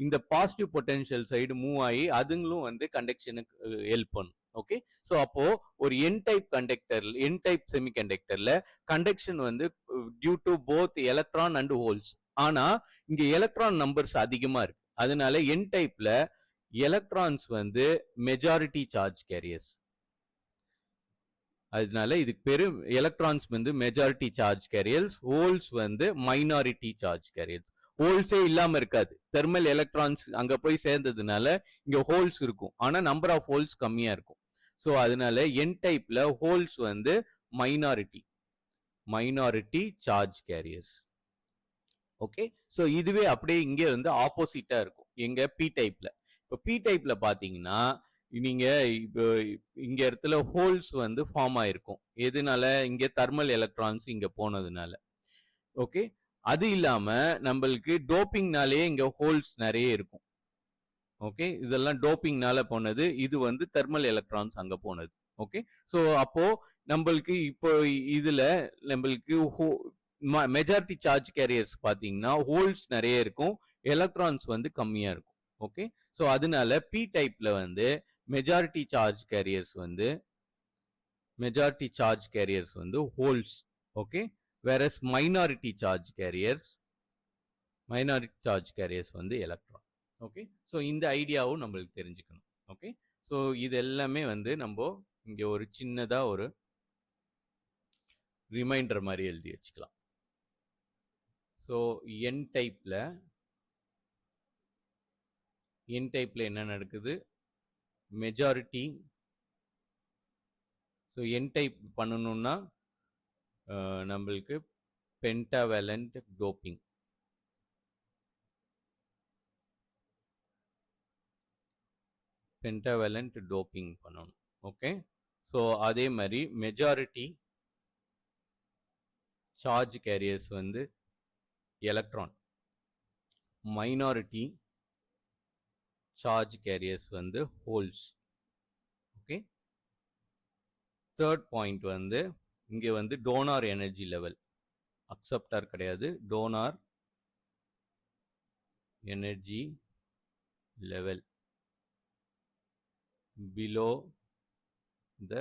இந்த பாசிட்டிவ் பொட்டன்ஷியல் சைடு மூவ் ஆகி அதுங்களும் வந்து கண்டக்ஷனுக்கு ஹெல்ப் பண்ணும். ஓகே, ஸோ அப்போ ஒரு N type conductor, N type semi கண்டக்டர்ல கண்டக்ஷன் வந்து due to both electron and holes. ஆனா இங்க எலக்ட்ரான் நம்பர்ஸ் அதிகமா இருக்கு. அதனால என் டைப்ல எலக்ட்ரான்ஸ் வந்து மெஜாரிட்டி சார்ஜ் கேரியர்ஸ். அதனால இதுக்கு பேரு எலக்ட்ரான்ஸ் வந்து மெஜாரிட்டி சார்ஜ் கேரியர்ஸ், ஹோல்ஸ் வந்து மைனாரிட்டி சார்ஜ் கேரியர்ஸ். ஹோல்ஸே இல்லாம இருக்காது. தெர்மல் எலக்ட்ரான்ஸ் அங்க போய் சேர்ந்ததுனால இங்க ஹோல்ஸ் இருக்கும், ஆனா நம்பர் ஆஃப் ஹோல்ஸ் கம்மியா இருக்கும். ஸோ அதனால என் டைப்ல ஹோல்ஸ் வந்து minority charge carriers. Okay, so இதுவே அப்படியே இங்கே வந்து ஆப்போசிட்டா இருக்கும் எங்க பி டைப்ல. இப்போ பி டைப்ல பாத்தீங்கன்னா நீங்க இப்போ இங்க இடத்துல ஹோல்ஸ் வந்து ஃபார்ம் ஆயிருக்கும். எதுனால, இங்க தெர்மல் எலக்ட்ரான்ஸ் இங்க போனதுனால. ஓகே, அது இல்லாம நம்மளுக்கு டோப்பிங்னாலே இங்க ஹோல்ஸ் நிறைய இருக்கும். ஓகே, இதெல்லாம் டோப்பிங்னால போனது. இது வந்து தெர்மல் எலக்ட்ரான்ஸ் அங்க போனது. ஓகே, ஸோ அப்போ நம்மளுக்கு இப்போ இதுல நம்மளுக்கு மெஜாரிட்டி சார்ஜ் கேரியர்ஸ் பாத்தீங்கன்னா ஹோல்ஸ் நிறைய இருக்கும், எலக்ட்ரான்ஸ் வந்து கம்மியா இருக்கும். ஓகே, ஸோ அதனால பி டைப்ல வந்து மெஜாரிட்டி சார்ஜ் கேரியர்ஸ் வந்து holes. Okay, whereas minority charge carriers வந்து எலக்ட்ரான். ஓகே, ஸோ இந்த ஐடியாவும் நம்மளுக்கு தெரிஞ்சுக்கணும். ஓகே, ஸோ இது எல்லாமே வந்து நம்ம இங்க ஒரு சின்னதா ஒரு ரிமைண்டர் மாதிரி எழுதி வச்சுக்கலாம். ஸோ என் டைப்ல என்ன நடக்குது, மெஜாரிட்டி. ஸோ என் டைப் பண்ணணும்னா நம்மளுக்கு பென்டாவேலண்ட் டோப்பிங், பண்ணணும். ஓகே, ஸோ அதே மாதிரி மெஜாரிட்டி சார்ஜ் கேரியர்ஸ் வந்து எலக்ட்ரான், மைனாரிட்டி சார்ஜ் கேரியர்ஸ் வந்து ஹோல்ஸ். ஓகே, தேர்ட் பாயிண்ட் வந்து இங்க வந்து டோனார் எனர்ஜி லெவல், அக்செப்டார் கிடையாது, donor energy level below the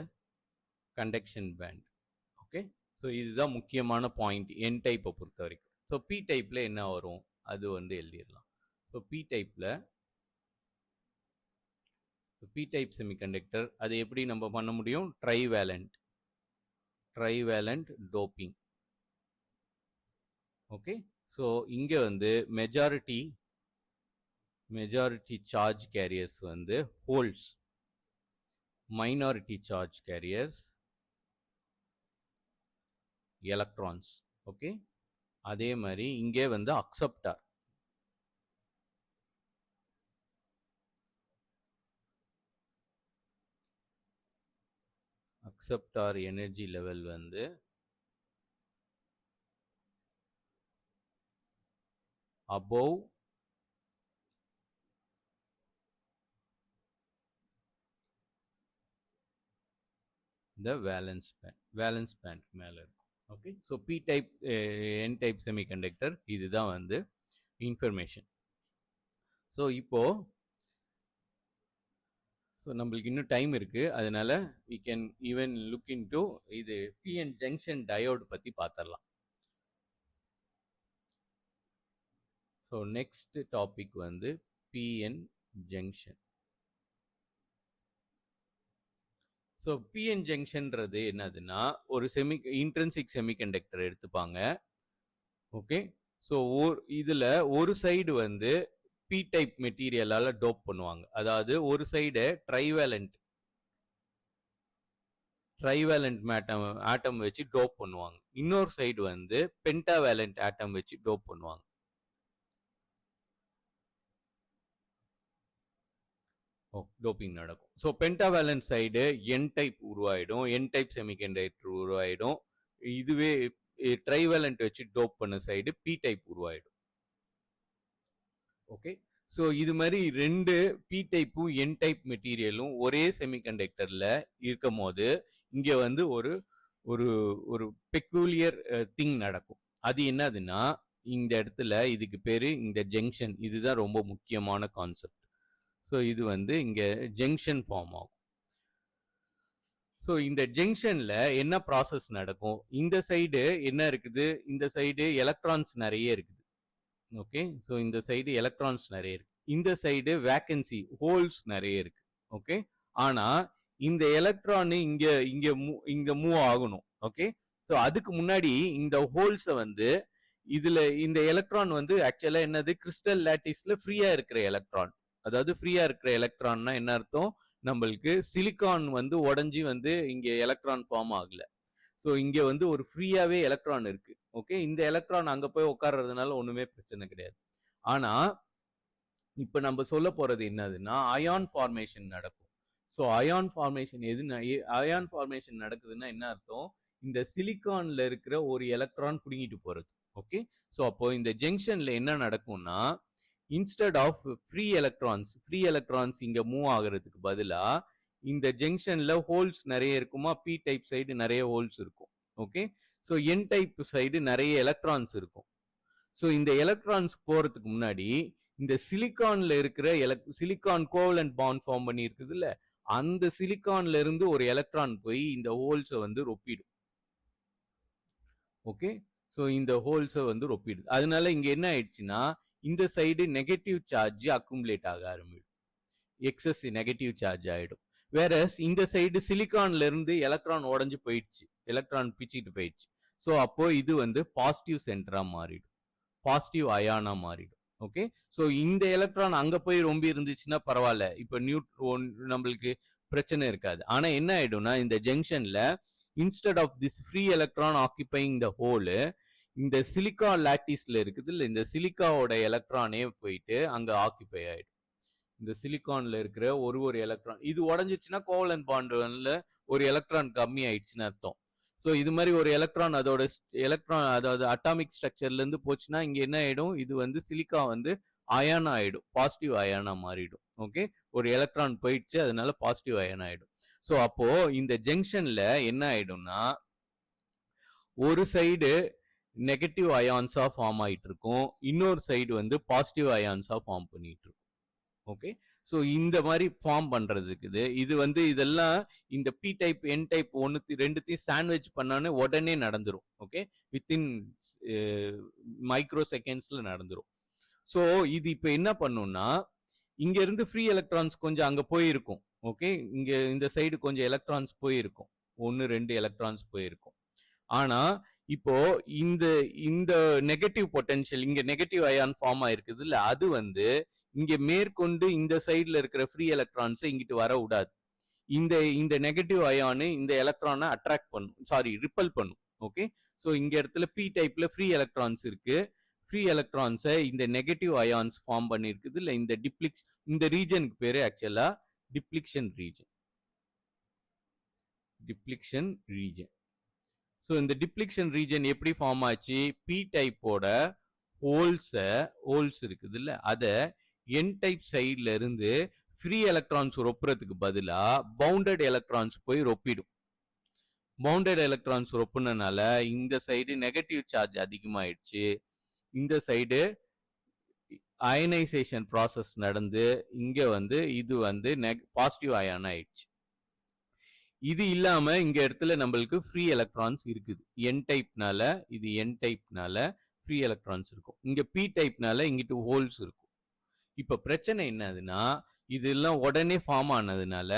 conduction band. Okay, so இதுதான் முக்கியமான பாயிண்ட் என் டைப்பை பொறுத்த வரைக்கும். ஸோ பி டைப்ல என்ன வரும் அது வந்து எழுதிடலாம். ஸோ பி டைப் செமிகண்டக்டர் அது எப்படி நம்ம பண்ண முடியும், ட்ரைவேலண்ட் டோப்பிங். ஓகே, ஸோ இங்க வந்து மெஜாரிட்டி சார்ஜ் கேரியர்ஸ் வந்து holes, minority charge careers electrons. Okay, அதே மாதிரி இங்கே வந்து அக்செப்டார், acceptor energy level வந்து above the valence band மேல இருக்கும். Okay, so P type N type semiconductor இதுதான் வந்து இன்ஃபர்மேஷன். ஸோ இப்போ ஸோ நம்மளுக்கு இன்னும் டைம் இருக்கு, அதனால we can even look into இது PN ஜங்ஷன் டயோடு பத்தி பார்த்துடலாம். ஸோ நெக்ஸ்ட் டாபிக் வந்து பிஎன் ஜங்ஷன். ஸோ பிஎன் ஜங்ஷன்றது என்னதுன்னா ஒரு இன்ட்ரின்சிக் செமிகண்டக்டர் எடுத்துப்பாங்க. ஓகே, ஸோ இதுல ஒரு சைடு வந்து பி டைப் மெட்டீரியலால டோப் பண்ணுவாங்க. அதாவது ஒரு சைடு ட்ரைவேலண்ட் ஆட்டம் வச்சு டோப் பண்ணுவாங்க. இன்னொரு சைடு வந்து பென்டாவேலண்ட் ஆட்டம் வச்சு டோப் பண்ணுவாங்க. டோப்பிங் நடக்கும். So pentavalent side N type உருவாயிடும், என் டைப் செமிகண்டக்டர் உருவாயிடும். இதுவே ட்ரைவேலண்ட் வச்சு டோப் பண்ண சைடு பி டைப் உருவாயிடும். ஓகே, ஸோ இது மாதிரி ரெண்டு பி டைப்பும் என் டைப் மெட்டீரியலும் ஒரே செமிகண்டக்டர்ல இருக்கும் போது இங்க வந்து ஒரு ஒரு ஒரு பெக்கூலியர் திங் நடக்கும். அது என்னதுன்னா இந்த இடத்துல இதுக்கு பேரு இந்த ஜங்ஷன், இதுதான் ரொம்ப முக்கியமான கான்செப்ட். ஸோ இது வந்து இங்க ஜங்ஷன் ஃபார்ம் ஆகும். ஸோ இந்த ஜங்ஷன்ல என்ன ப்ராசஸ் நடக்கும்? இந்த சைடு என்ன இருக்குது? இந்த சைடு எலக்ட்ரான்ஸ் நிறைய இருக்குது. ஓகே, ஸோ இந்த சைடு எலக்ட்ரான்ஸ் நிறைய இருக்கு, இந்த சைடு வேக்கன்சி ஹோல்ஸ் நிறைய இருக்கு. ஓகே, ஆனா இந்த எலக்ட்ரான் இங்க மூவ் ஆகணும். ஓகே, ஸோ அதுக்கு முன்னாடி இந்த ஹோல்ஸை வந்து இதுல இந்த எலக்ட்ரான் வந்து ஆக்சுவலா என்னது, கிறிஸ்டல் லாட்டிஸ்ல ஃப்ரீயா இருக்கிற எலக்ட்ரான். அதாவது ஃப்ரீயா இருக்கிற எலக்ட்ரான்னா என்ன அர்த்தம்? நம்மளுக்கு சிலிக்கான் வந்து உடஞ்சி வந்து இங்க எலக்ட்ரான் ஃபார்ம் ஆகல. ஸோ இங்க வந்து ஒரு ஃப்ரீயாவே எலக்ட்ரான் இருக்கு. ஓகே, இந்த எலக்ட்ரான் அங்க போய் உட்கார்றதுனால ஒண்ணுமே பிரச்சனை கிடையாது. ஆனா இப்ப நம்ம சொல்ல போறது என்னதுன்னா அயான் ஃபார்மேஷன் நடக்கும். So ion formation ion formation நடக்குதுன்னா என்ன அர்த்தம்? இந்த சிலிக்கான்ல இருக்கிற ஒரு எலக்ட்ரான் புடுங்கிட்டு போறது. ஓகே, ஸோ அப்போ இந்த ஜங்ஷன்ல என்ன நடக்கும்னா இன்ஸ்டெட் ஆஃப் ஃப்ரீ எலக்ட்ரான்ஸ் இங்க மூவ் ஆகுறதுக்கு பதிலா இந்த ஜங்ஷன்ல ஹோல்ஸ் நிறைய இருக்குமா, பி டைப் சைடு நிறைய ஹோல்ஸ் இருக்கும். ஓகே, ஸோ என் டைப் சைடு நிறைய எலக்ட்ரான்ஸ் இருக்கும். ஸோ இந்த எலக்ட்ரான்ஸ் போறதுக்கு முன்னாடி இந்த சிலிக்கான்ல இருக்கிற சிலிக்கான் கோவலண்ட் பாண்ட் ஃபார்ம் பண்ணி இருக்குது இல்ல, அந்த சிலிக்கான்ல இருந்து ஒரு எலக்ட்ரான் போய் இந்த ஹோல்ஸை வந்து ரொப்பிடும். ஓகே, ஸோ இந்த ஹோல்ஸை வந்து ரொப்பிடுது. அதனால இங்க என்ன ஆயிடுச்சுன்னா இந்த சைடு நெகட்டிவ் சார்ஜ் அக்குமுலேட் ஆக ஆரம்பிடும், எக்ஸஸ் நெகட்டிவ் சார்ஜ் ஆயிடும். வேற இந்த சைடு சிலிக்கான்ல இருந்து எலக்ட்ரான் உடஞ்சு போயிடுச்சு, எலக்ட்ரான் பிச்சுட்டு போயிடுச்சு. ஸோ அப்போ இது வந்து பாசிட்டிவ் சென்டரா மாறிடும், பாசிட்டிவ் அயானா மாறிடும். ஓகே, ஸோ இந்த எலக்ட்ரான் அங்க போய் ரொம்ப இருந்துச்சுன்னா பரவாயில்ல, இப்ப நம்மளுக்கு பிரச்சனை இருக்காது. ஆனா என்ன ஆயிடும்னா இந்த ஜங்ஷன்ல instead of this free electron occupying the hole, இந்த சிலிக்கா லாட்டிஸ்ல இருக்குது இல்ல, இந்த சிலிக்காவோட எலக்ட்ரானே போயிட்டு அங்க ஆக்கிபை ஆயிடும். இந்த சிலிக்கான்ல இருக்கிற ஒரு எலக்ட்ரான் இது உடஞ்சிச்சுன்னா கோவலன்ட் பாண்ட்ல ஒரு எலக்ட்ரான் கம்மி ஆயிடுச்சுன்னு அர்த்தம். ஸோ இது மாதிரி ஒரு எலக்ட்ரான் அதாவது அட்டாமிக் ஸ்ட்ரக்சர்ல இருந்து போச்சுன்னா இங்க என்ன ஆயிடும், இது வந்து சிலிக்கா வந்து அயானா ஆயிடும், பாசிட்டிவ் அயானா மாறிடும். ஓகே, ஒரு எலக்ட்ரான் போயிடுச்சு, அதனால பாசிட்டிவ் அயான் ஆயிடும். ஸோ அப்போ இந்த ஜங்ஷன்ல என்ன ஆயிடும்னா ஒரு சைடு நெகட்டிவ் அயான்ஸா ஃபார்ம் ஆயிட்டு இருக்கும், இன்னொரு சைடு வந்து பாசிட்டிவ் அயான்ஸா ஃபார்ம் பண்ணிட்டு இருக்கும். ஓகே, ஸோ இந்த மாதிரி ஃபார்ம் பண்றதுக்கு இது வந்து இதெல்லாம் இந்த பி டைப் என் டைப் ரெண்டுத்தையும் சாண்ட்விச் பண்ணானே உடனே நடந்துரும். ஓகே, வித்தின் மைக்ரோ செகண்ட்ஸ்ல நடந்துரும். ஸோ இது இப்ப என்ன பண்ணும்னா இங்க இருந்து ஃப்ரீ எலக்ட்ரான்ஸ் கொஞ்சம் அங்க போயிருக்கும். ஓகே, இங்க இந்த சைடு கொஞ்சம் எலக்ட்ரான்ஸ் போயிருக்கும், 1-2 எலக்ட்ரான்ஸ் போயிருக்கும். ஆனா இப்போ இந்த இந்த நெகட்டிவ் பொட்டன்ஷியல், இங்க நெகட்டிவ் அயான் ஃபார்ம் ஆயிருக்குது இல்ல, அது வந்து இங்க மேற்கொண்டு இந்த சைடுல இருக்கிற ஃப்ரீ எலக்ட்ரான்ஸ் இங்கிட்டு வர விடாது. இந்த நெகட்டிவ் அயானு இந்த எலக்ட்ரானை அட்ராக்ட் பண்ணும், சாரி ரிப்பல் பண்ணும். ஓகே, ஸோ இங்க இடத்துல பி டைப்ல ஃப்ரீ எலக்ட்ரான்ஸ் இருக்கு, ஃப்ரீ எலக்ட்ரான்ஸை இந்த நெகட்டிவ் அயான்ஸ் ஃபார்ம் பண்ணிருக்குது இல்ல, இந்த ரீஜனுக்கு பேரு ஆக்சுவலா டிப்ளிக்ஷன் ரீஜன். டிப்ளிக்ஷன் ரீஜன். ஸோ இந்த டிப்ளிக்ஷன் ரீஜன் எப்படி ஃபார்ம் ஆச்சு? பி டைப்போட ஹோல்ஸ் இருக்குது இல்ல, அதை என் டைப் சைட்ல இருந்து ஃப்ரீ எலக்ட்ரான்ஸ் ரொப்புறதுக்கு பதிலா பவுண்டட் எலக்ட்ரான்ஸ் போய் ரொப்பிடும். பவுண்டட் எலக்ட்ரான்ஸ் ரொப்புனனால இந்த சைடு நெகட்டிவ் சார்ஜ் அதிகமாயிடுச்சு, இந்த சைடு அயனைசேஷன் ப்ராசஸ் நடந்து இங்க வந்து இது வந்து பாசிட்டிவ் அயான் ஆயிடுச்சு. இது இல்லாம இங்க இடத்துல நம்மளுக்கு ஃப்ரீ எலக்ட்ரான்ஸ் இருக்குது. என் டைப்னால இது என் டைப்னால ஃப்ரீ எலக்ட்ரான்ஸ் இருக்கும். இங்க பி டைப்னால இங்கிட்டு ஹோல்ஸ் இருக்கும். இப்ப பிரச்சனை என்னதுன்னா, இதெல்லாம் உடனே ஃபார்ம் ஆனதுனால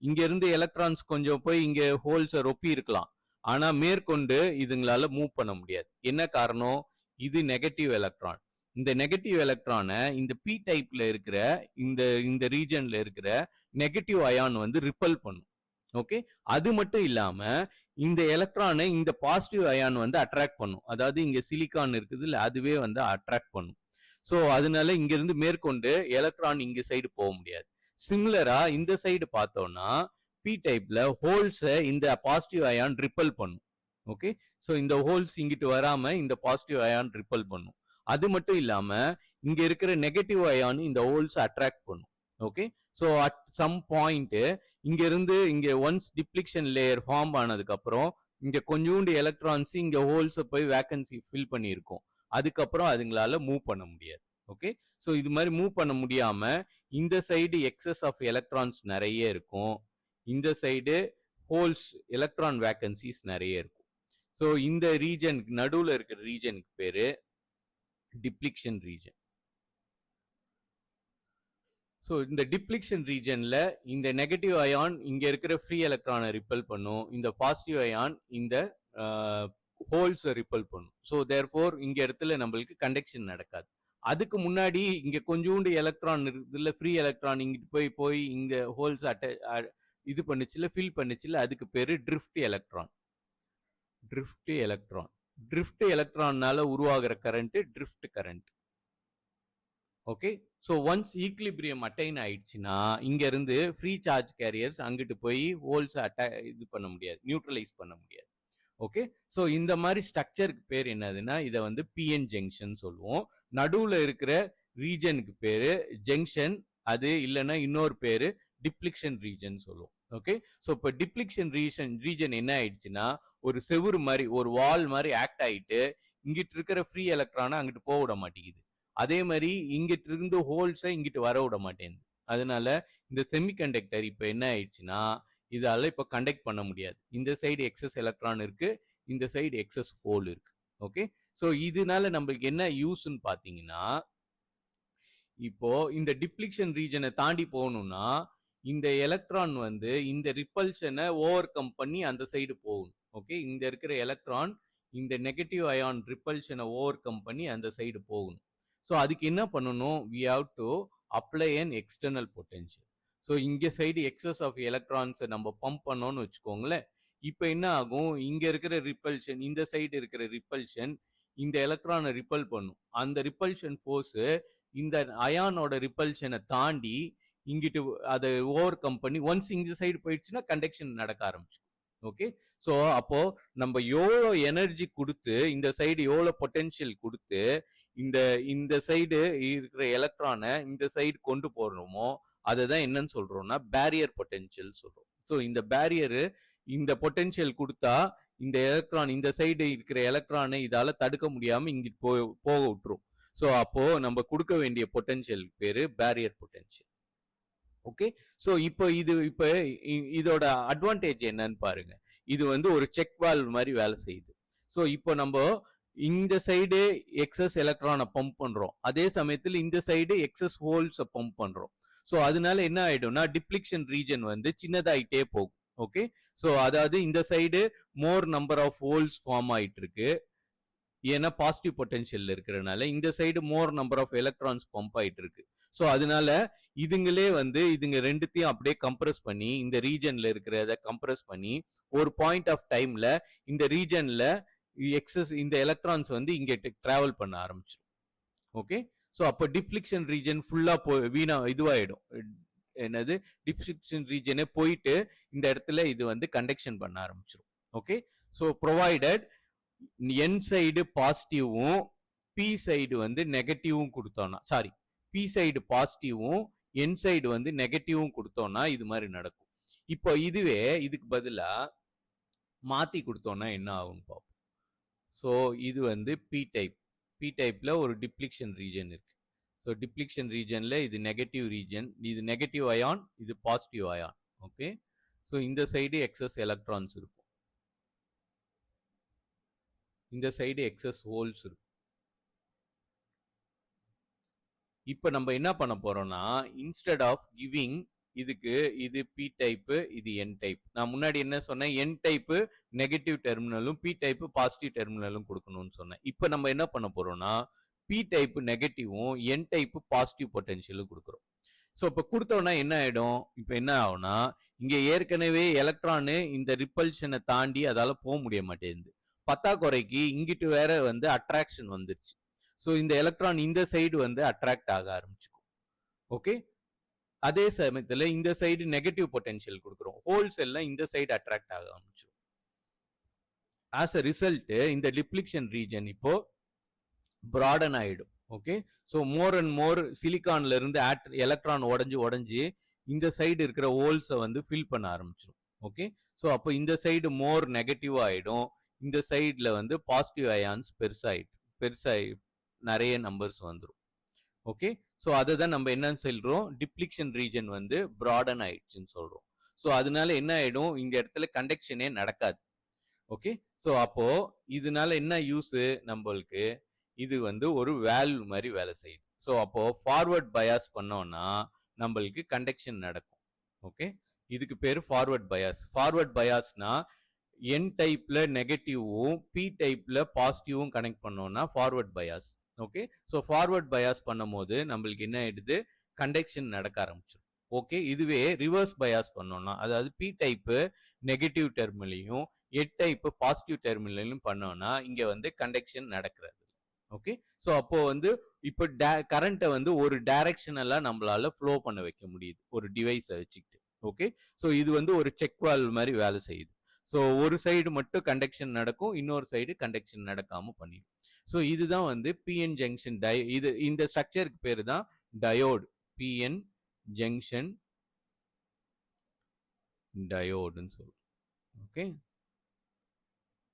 இங்க இருந்து எலக்ட்ரான்ஸ் கொஞ்சம் போய் இங்க ஹோல்ஸை ரொப்பி இருக்கலாம். ஆனா மேற்கொண்டு இதுங்களால மூவ் பண்ண முடியாது. என்ன காரணம்? இது நெகட்டிவ் எலக்ட்ரான். இந்த நெகட்டிவ் எலக்ட்ரானை இந்த பி டைப்ல இருக்கிற இந்த ரீஜன்ல இருக்கிற நெகட்டிவ் அயான் வந்து ரிப்பல் பண்ணும். ஓகே, அது மட்டும் இல்லாம இந்த எலக்ட்ரானை இந்த பாசிட்டிவ் அயான் வந்து அட்ராக்ட் பண்ணும். அதாவது இங்க சிலிக்கான் இருக்குது இல்ல, அதுவே வந்து அட்ராக்ட் பண்ணும். ஸோ அதனால இங்க இருந்து மேற்கொண்டு எலக்ட்ரான் இங்க சைடு போக முடியாது. சிமிலரா இந்த சைடு பார்த்தோம்னா பி டைப்ல ஹோல்ஸை இந்த பாசிட்டிவ் அயான் ரிப்பல் பண்ணும். ஓகே, ஸோ இந்த ஹோல்ஸ் இங்கிட்டு வராம இந்த பாசிட்டிவ் அயான் ரிப்பல் பண்ணும். அது மட்டும் இல்லாம இங்க இருக்கிற நெகட்டிவ் அயான் இந்த ஹோல்ஸ் அட்ராக்ட் பண்ணும். Okay, so at some point இங்க இருந்து இங்க ஒன்ஸ் டிப்ளிக்ஷன் லேயர் ஃபார்ம் ஆனதுக்கு அப்புறம் இங்க கொஞ்சோண்டு எலக்ட்ரான்ஸ் இங்க ஹோல்ஸை போய் வேக்கன்சி ஃபில் பண்ணியிருக்கும். அதுக்கப்புறம் அதுங்களால மூவ் பண்ண முடியாது. ஓகே, ஸோ இது மாதிரி மூவ் பண்ண முடியாம இந்த சைடு எக்ஸஸ் ஆஃப் எலக்ட்ரான்ஸ் நிறைய இருக்கும், இந்த சைடு ஹோல்ஸ் எலக்ட்ரான் வேக்கன்சிஸ் நிறைய இருக்கும். ஸோ இந்த ரீஜன் நடுவில் இருக்கிற ரீஜனுக்கு பேரு டிப்ளிக்ஷன் ரீஜன். ஸோ இந்த டிப்ளிக்ஷன் ரீஜன்ல இந்த நெகட்டிவ் அயான் இங்க இருக்கிற ஃப்ரீ எலக்ட்ரானை ரிப்பல் பண்ணும், இந்த பாசிட்டிவ் அயான் இந்த ஹோல்ஸ் ரிப்பல் பண்ணும். ஸோ தேர்ஃபோர் இங்க இடத்துல நம்மளுக்கு கண்டக்ஷன் நடக்காது. அதுக்கு முன்னாடி இங்க கொஞ்சோண்டு எலக்ட்ரான் இருக்குதுல்ல, ஃப்ரீ எலக்ட்ரான் இங்கிட்டு போய் இங்க ஹோல்ஸ் இது பண்ணுச்சுல, ஃபில் பண்ணுச்சுல, அதுக்கு பேரு ட்ரிஃப்ட் எலக்ட்ரான். ட்ரிஃப்ட் எலக்ட்ரான்னால உருவாகிற current drift current. Okay, so once equilibrium attain ஆயிடுச்சுன்னா இங்க இருந்து ஃப்ரீ சார்ஜ் கேரியர்ஸ் அங்கிட்டு போய் ஹோல்ஸ் இது பண்ண முடியாது, நியூட்ரலைஸ் பண்ண முடியாது. ஓகே, ஸோ இந்த மாதிரி ஸ்ட்ரக்சருக்கு பேர் என்னதுன்னா இதை வந்து பிஎன் ஜங்ஷன் சொல்லுவோம். நடுவில் இருக்கிற ரீஜனுக்கு பேரு ஜங்ஷன், அது இல்லைன்னா இன்னொரு பேரு டிப்ளிக்ஷன் ரீஜன் சொல்லுவோம். ஓகே, ஸோ இப்போ டிப்ளிக்ஷன் ரீஜன் என்ன ஆயிடுச்சுன்னா ஒரு செவுரு மாதிரி, ஒரு வால் மாதிரி ஆக்ட் ஆயிட்டு இங்கிட்டு இருக்கிற ஃப்ரீ எலக்ட்ரானை அங்கிட்டு போக விட மாட்டேங்குது. அதே மாதிரி இங்கிட்டு இருந்து ஹோல்ஸை இங்கிட்டு வர விட மாட்டேங்குது. அதனால இந்த செமிகண்டக்டர் இப்போ என்ன ஆயிடுச்சுன்னா இதால இப்போ கண்டக்ட் பண்ண முடியாது. இந்த சைடு எக்ஸஸ் எலக்ட்ரான் இருக்கு, இந்த சைடு எக்ஸஸ் ஹோல் இருக்கு. ஓகே, ஸோ இதனால நம்மளுக்கு என்ன யூஸ்ன்னு பார்த்தீங்கன்னா, இப்போ இந்த டிப்ளிக்ஷன் ரீஜனை தாண்டி போகணும்னா இந்த எலக்ட்ரான் வந்து இந்த ரிப்பல்ஷனை ஓவர் கம் பண்ணி அந்த சைடு போகணும். ஓகே, இந்த இருக்கிற எலக்ட்ரான் இந்த நெகட்டிவ் அயான் ரிப்பல்ஷனை ஓவர் கம் பண்ணி அந்த சைடு போகணும். ஸோ அதுக்கு என்ன பண்ணணும்? We have to apply an external potential. So இங்கே சைடு எக்ஸஸ் ஆஃப் எலக்ட்ரான்ஸை நம்ம பம்ப் பண்ணோம்னு வச்சுக்கோங்களேன். இப்போ என்ன ஆகும்? இங்கே இருக்கிற ரிப்பல்ஷன், இந்த சைடு இருக்கிற ரிப்பல்ஷன் இந்த எலக்ட்ரானை ரிப்பல் பண்ணும். அந்த ரிப்பல்ஷன் ஃபோர்ஸ் இந்த அயானோட ரிப்பல்ஷனை தாண்டி இங்கிட்டு அதை ஓவர் கம் பண்ணி ஒன்ஸ் இந்த சைடு போயிடுச்சுன்னா கண்டக்ஷன் நடக்க ஆரம்பிச்சு. ஓகே, ஸோ அப்போ நம்ம எவ்வளோ எனர்ஜி கொடுத்து இந்த சைடு எவ்வளோ பொட்டென்ஷியல் கொடுத்து இந்த சைடு இருக்கிற எலக்ட்ரானை இந்த சைடு கொண்டு போறோமோ அதை தான் என்னன்னு சொல்றோம்னா பேரியர் பொட்டென்ஷியல் சொல்றோம். ஸோ இந்த பேரியரு இந்த பொட்டென்ஷியல் கொடுத்தா இந்த எலக்ட்ரான் இந்த சைடு இருக்கிற எலக்ட்ரானை இதால தடுக்க முடியாம இங்கிட்டு போக விட்டுரும். ஸோ அப்போ நம்ம கொடுக்க வேண்டிய பொட்டென்ஷியல் பேரு பேரியர் பொட்டென்ஷியல். ஓகே, ஸோ இப்போ இதோட அட்வான்டேஜ் என்னன்னு பாருங்க. இது வந்து ஒரு செக் வால்வ் மாதிரி வேலை செய்யுது. ஸோ இப்போ நம்ம இந்த சைடு எக்ஸஸ் எலக்ட்ரானை பம்ப் பண்றோம், அதே சமயத்தில் இந்த சைடு எக்ஸஸ் ஹோல்ஸை பம்ப் பண்றோம். ஸோ அதனால என்ன ஆயிடும்னா டிப்ளிக்ஷன் ரீஜன் வந்து சின்னதாயிட்டே போகும். ஓகே, ஸோ அதாவது இந்த side more number of holes form ஆயிட்டு இருக்கு, ஏன்னா பாசிட்டிவ் பொட்டென்ஷியல் இருக்கிறதுனால. இந்த side more number of electrons pump ஆயிட்டு இருக்கு. ஸோ அதனால இதுங்க ரெண்டுத்தையும் அப்படியே கம்ப்ரஸ் பண்ணி இந்த ரீஜன்ல இருக்கிறத கம்ப்ரஸ் பண்ணி ஒரு பாயிண்ட் ஆஃப் டைம்ல இந்த ரீஜன்ல எக்ஸஸ் இந்த எலக்ட்ரான்ஸ் வந்து இங்க டிராவல் பண்ண ஆரம்பிச்சிடும். ஓகே, ஸோ அப்போ டிப்ளிக்ஷன் ரீஜன் ஃபுல்லா வீணா இதுவாயிடும், என்னது டிப்ளிஷன் ரீஜனே போயிட்டு இந்த இடத்துல இது வந்து கண்டக்ஷன் பண்ண ஆரம்பிச்சிடும். ஓகே, ஸோ ப்ரொவைடட் என் சைடு பாசிட்டிவும் பி சைடு வந்து நெகட்டிவும் கொடுத்தோம்னா, சாரி, பி சைடு பாசிட்டிவும் என் சைடு வந்து நெகட்டிவும் கொடுத்தோம்னா இது மாதிரி நடக்கும். இப்போ இதுவே இதுக்கு பதிலா மாத்தி கொடுத்தோம்னா என்ன ஆகும்னு பார்ப்போம். ஸோ இது வந்து பி டைப். பி டைப்ல ஒரு டிப்ளிஷன் ரீஜன் இருக்கு. ஸோ டிப்ளிஷன் ரீஜன்ல இது நெகட்டிவ் ரீஜன், இது நெகட்டிவ் அயான், இது பாசிட்டிவ் அயான். ஓகே, ஸோ இந்த சைடு எக்ஸஸ் எலக்ட்ரான்ஸ் இருக்கும், இந்த சைடு எக்ஸஸ் ஹோல்ஸ் இருக்கும். இப்போ நம்ம என்ன பண்ண போறோம்னா, இன்ஸ்டெட் ஆஃப் கிவிங் இதுக்கு இது பி டைப்பு, இது என் டைப். நான் முன்னாடி என்ன சொன்னேன், என் டைப்பு நெகட்டிவ் டெர்மினலும் பி டைப்பு பாசிட்டிவ் டெர்மினலும் கொடுக்கணும்னு சொன்னேன். இப்போ நம்ம என்ன பண்ண போறோம்னா, பி டைப்பு நெகட்டிவும் என் டைப்பு பாசிட்டிவ் பொட்டன்ஷியலும் கொடுக்குறோம். ஸோ இப்போ கொடுத்தோம்னா என்ன ஆயிடும், இப்போ என்ன ஆகும்னா, இங்க ஏற்கனவே எலக்ட்ரானு இந்த ரிப்பல்ஷனை தாண்டி அதால போக முடிய மாட்டேங்குது. பத்தாக்குறைக்கு இங்கிட்டு வேற வந்து அட்ராக்ஷன் வந்துருச்சு. ஸோ இந்த எலக்ட்ரான் இந்த சைடு வந்து அட்ராக்ட் ஆக ஆரம்பிச்சுக்கும். ஓகே, அதே சமயத்தில் இந்த சைடு நெகட்டிவ் பொட்டன்ஷியல் கொடுக்குறோம், ஹோல்ஸ் எல்லாம் இந்த சைடு அட்ராக்ட் ஆக ஆரம்பிச்சிடும். ஆஸ் அ ரிசல்ட் இந்த டிப்ளிஷன் ரீஜன் இப்போ ப்ராடன் ஆயிடும். Okay, so more and more சிலிக்கான்ல இருந்து எலக்ட்ரான் உடஞ்சி இந்த சைடு இருக்கிற ஹோல்ஸை வந்து ஃபில் பண்ண ஆரம்பிச்சிடும். ஓகே, ஸோ அப்போ இந்த சைடு மோர் நெகட்டிவ் ஆயிடும், இந்த சைடில் வந்து பாசிட்டிவ் அயான்ஸ் பெருசாகி நிறைய நம்பர்ஸ் வந்துடும். ஓகே, ஸோ அதை தான் நம்ம என்னன்னு சொல்றோம், டிப்ளிஷன் ரீஜன் வந்து ப்ராடன் ஆயிடுச்சுன்னு சொல்றோம். ஸோ அதனால என்ன ஆயிடும், இந்த இடத்துல கண்டக்ஷனே நடக்காது. ஓகே, ஸோ அப்போ இதனால என்ன யூஸ் நம்மளுக்கு, இது வந்து ஒரு வேல்வ் மாதிரி வேலை செய்யுது. ஸோ அப்போ ஃபார்வர்ட் பயாஸ் பண்ணோம்னா நம்மளுக்கு கண்டக்ஷன் நடக்கும். ஓகே, இதுக்கு பேர் ஃபார்வர்ட் பயாஸ். ஃபார்வர்ட் பயாஸ்னா என் டைப்ல நெகட்டிவும் பி டைப்ல பாசிட்டிவும் கனெக்ட் பண்ணோம்னா forward bias. Okay, so forward bias பண்ணும் போது நம்மளுக்கு என்ன ஆயிடுது, கண்டக்ஷன் நடக்க ஆரம்பிச்சிடும். ஓகே, இதுவே ரிவர்ஸ் பயாஸ் பண்ணோம்னா, அதாவது பி டைப்பு நெகட்டிவ் டெர்மினலையும் எட் டைப்பு பாசிட்டிவ் டெர்மினலையும் பண்ணோம்னா இங்க வந்து கண்டக்ஷன் நடக்கிறது. ஓகே, ஸோ அப்போ வந்து இப்போ கரண்ட்டை வந்து ஒரு டைரக்ஷனலா நம்மளால ஃப்ளோ பண்ண வைக்க முடியுது ஒரு டிவைஸை வச்சுக்கிட்டு. ஓகே, ஸோ இது வந்து ஒரு செக் வால்வ் மாதிரி வேலை செய்யுது. ஸோ ஒரு சைடு மட்டும் கண்டக்ஷன் நடக்கும், இன்னொரு சைடு கண்டக்ஷன் நடக்காம பண்ணிடும். ஸோ இதுதான் வந்து பிஎன் ஜங்ஷன் இது இந்த ஸ்ட்ரக்சருக்கு பேரு தான் டயோடு. பிஎன் ஜங்ஷன் டயோடுன்னு சொல்லுவோம். ஓகே,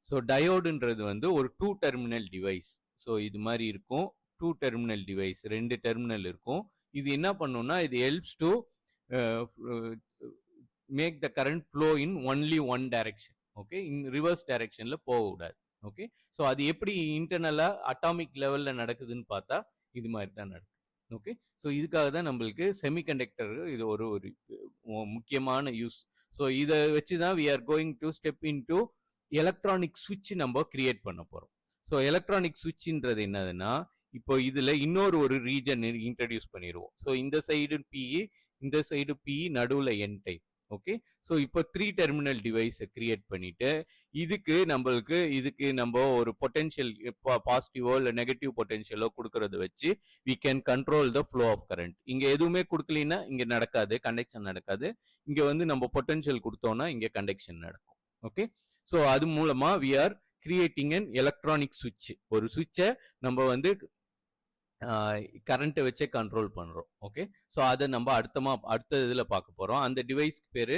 ஸோ டயோடுன்றது வந்து ஒரு 2 டெர்மினல் டிவைஸ். ஸோ இது மாதிரி இருக்கும், 2 டெர்மினல் டிவைஸ், 2 டெர்மினல் இருக்கும். இது என்ன பண்ணும்னா, இது helps to make the current flow in only one direction. Okay, in reverse டைரக்ஷன்ல போகக்கூடாது. ஓகே, ஸோ அது எப்படி இன்டர்னலா அட்டாமிக் லெவல்ல நடக்குதுன்னு பார்த்தா இது மாதிரி தான் நடக்குது. ஓகே, ஸோ இதுக்காக தான் நம்மளுக்கு செமிகண்டக்டர் இது ஒரு முக்கியமான யூஸ். ஸோ இதை வச்சு தான் we are going to step in to electronic சுவிட்ச் நம்ம கிரியேட் பண்ண போறோம். ஸோ எலக்ட்ரானிக் சுவிட்ச்ன்றது என்னதுன்னா, இப்போ இதுல இன்னொரு ஒரு ரீஜன் இன்ட்ரடியூஸ் பண்ணிடுவோம். ஸோ இந்த சைடு பிஇ, இந்த சைடு பிஇ, நடுவில் என் டைப். ஓகே, ஸோ இப்போ 3 டெர்மினல் டிவைஸை கிரியேட் பண்ணிட்டு இதுக்கு நம்ம ஒரு பொட்டென்ஷியல் பாசிட்டிவோ இல்லை நெகட்டிவ் பொட்டென்ஷியலோ கொடுக்கறத வச்சு we can control the flow of current. இங்க எதுவுமே கொடுக்கலன்னா இங்க நடக்காது, கண்டக்ஷன் நடக்காது. இங்க வந்து நம்ம பொட்டென்ஷியல் கொடுத்தோம்னா இங்க கண்டக்ஷன் நடக்கும். ஓகே, ஸோ அது மூலமா we are creating an electronic சுவிட்ச். ஒரு சுவிட்சை நம்ம வந்து கரண்ட்டை வச்சே கண்ட்ரோல் பண்றோம். ஓகே, ஸோ அதை நம்ம அடுத்த இதுல பார்க்க போறோம். அந்த டிவைஸ்க்கு பேரு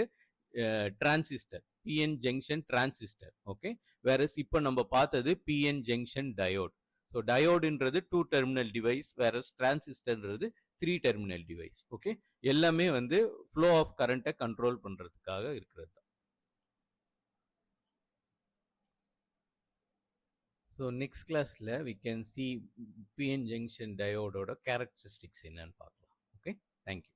transistor, PN junction transistor. Okay, வேற இப்போ நம்ம பார்த்தது பிஎன் ஜங்ஷன் டயோட். ஸோ டயோடுன்றது 2 டெர்மினல் டிவைஸ், வேற டிரான்சிஸ்டர்ன்றது 3 டெர்மினல் டிவைஸ். ஓகே, எல்லாமே வந்து ஃப்ளோ ஆஃப் கரண்ட்டை கண்ட்ரோல் பண்றதுக்காக இருக்கிறது. So next classல we can see PN junction diode ஓட characteristics என்னன்னு பார்க்கலாம். Okay, thank you.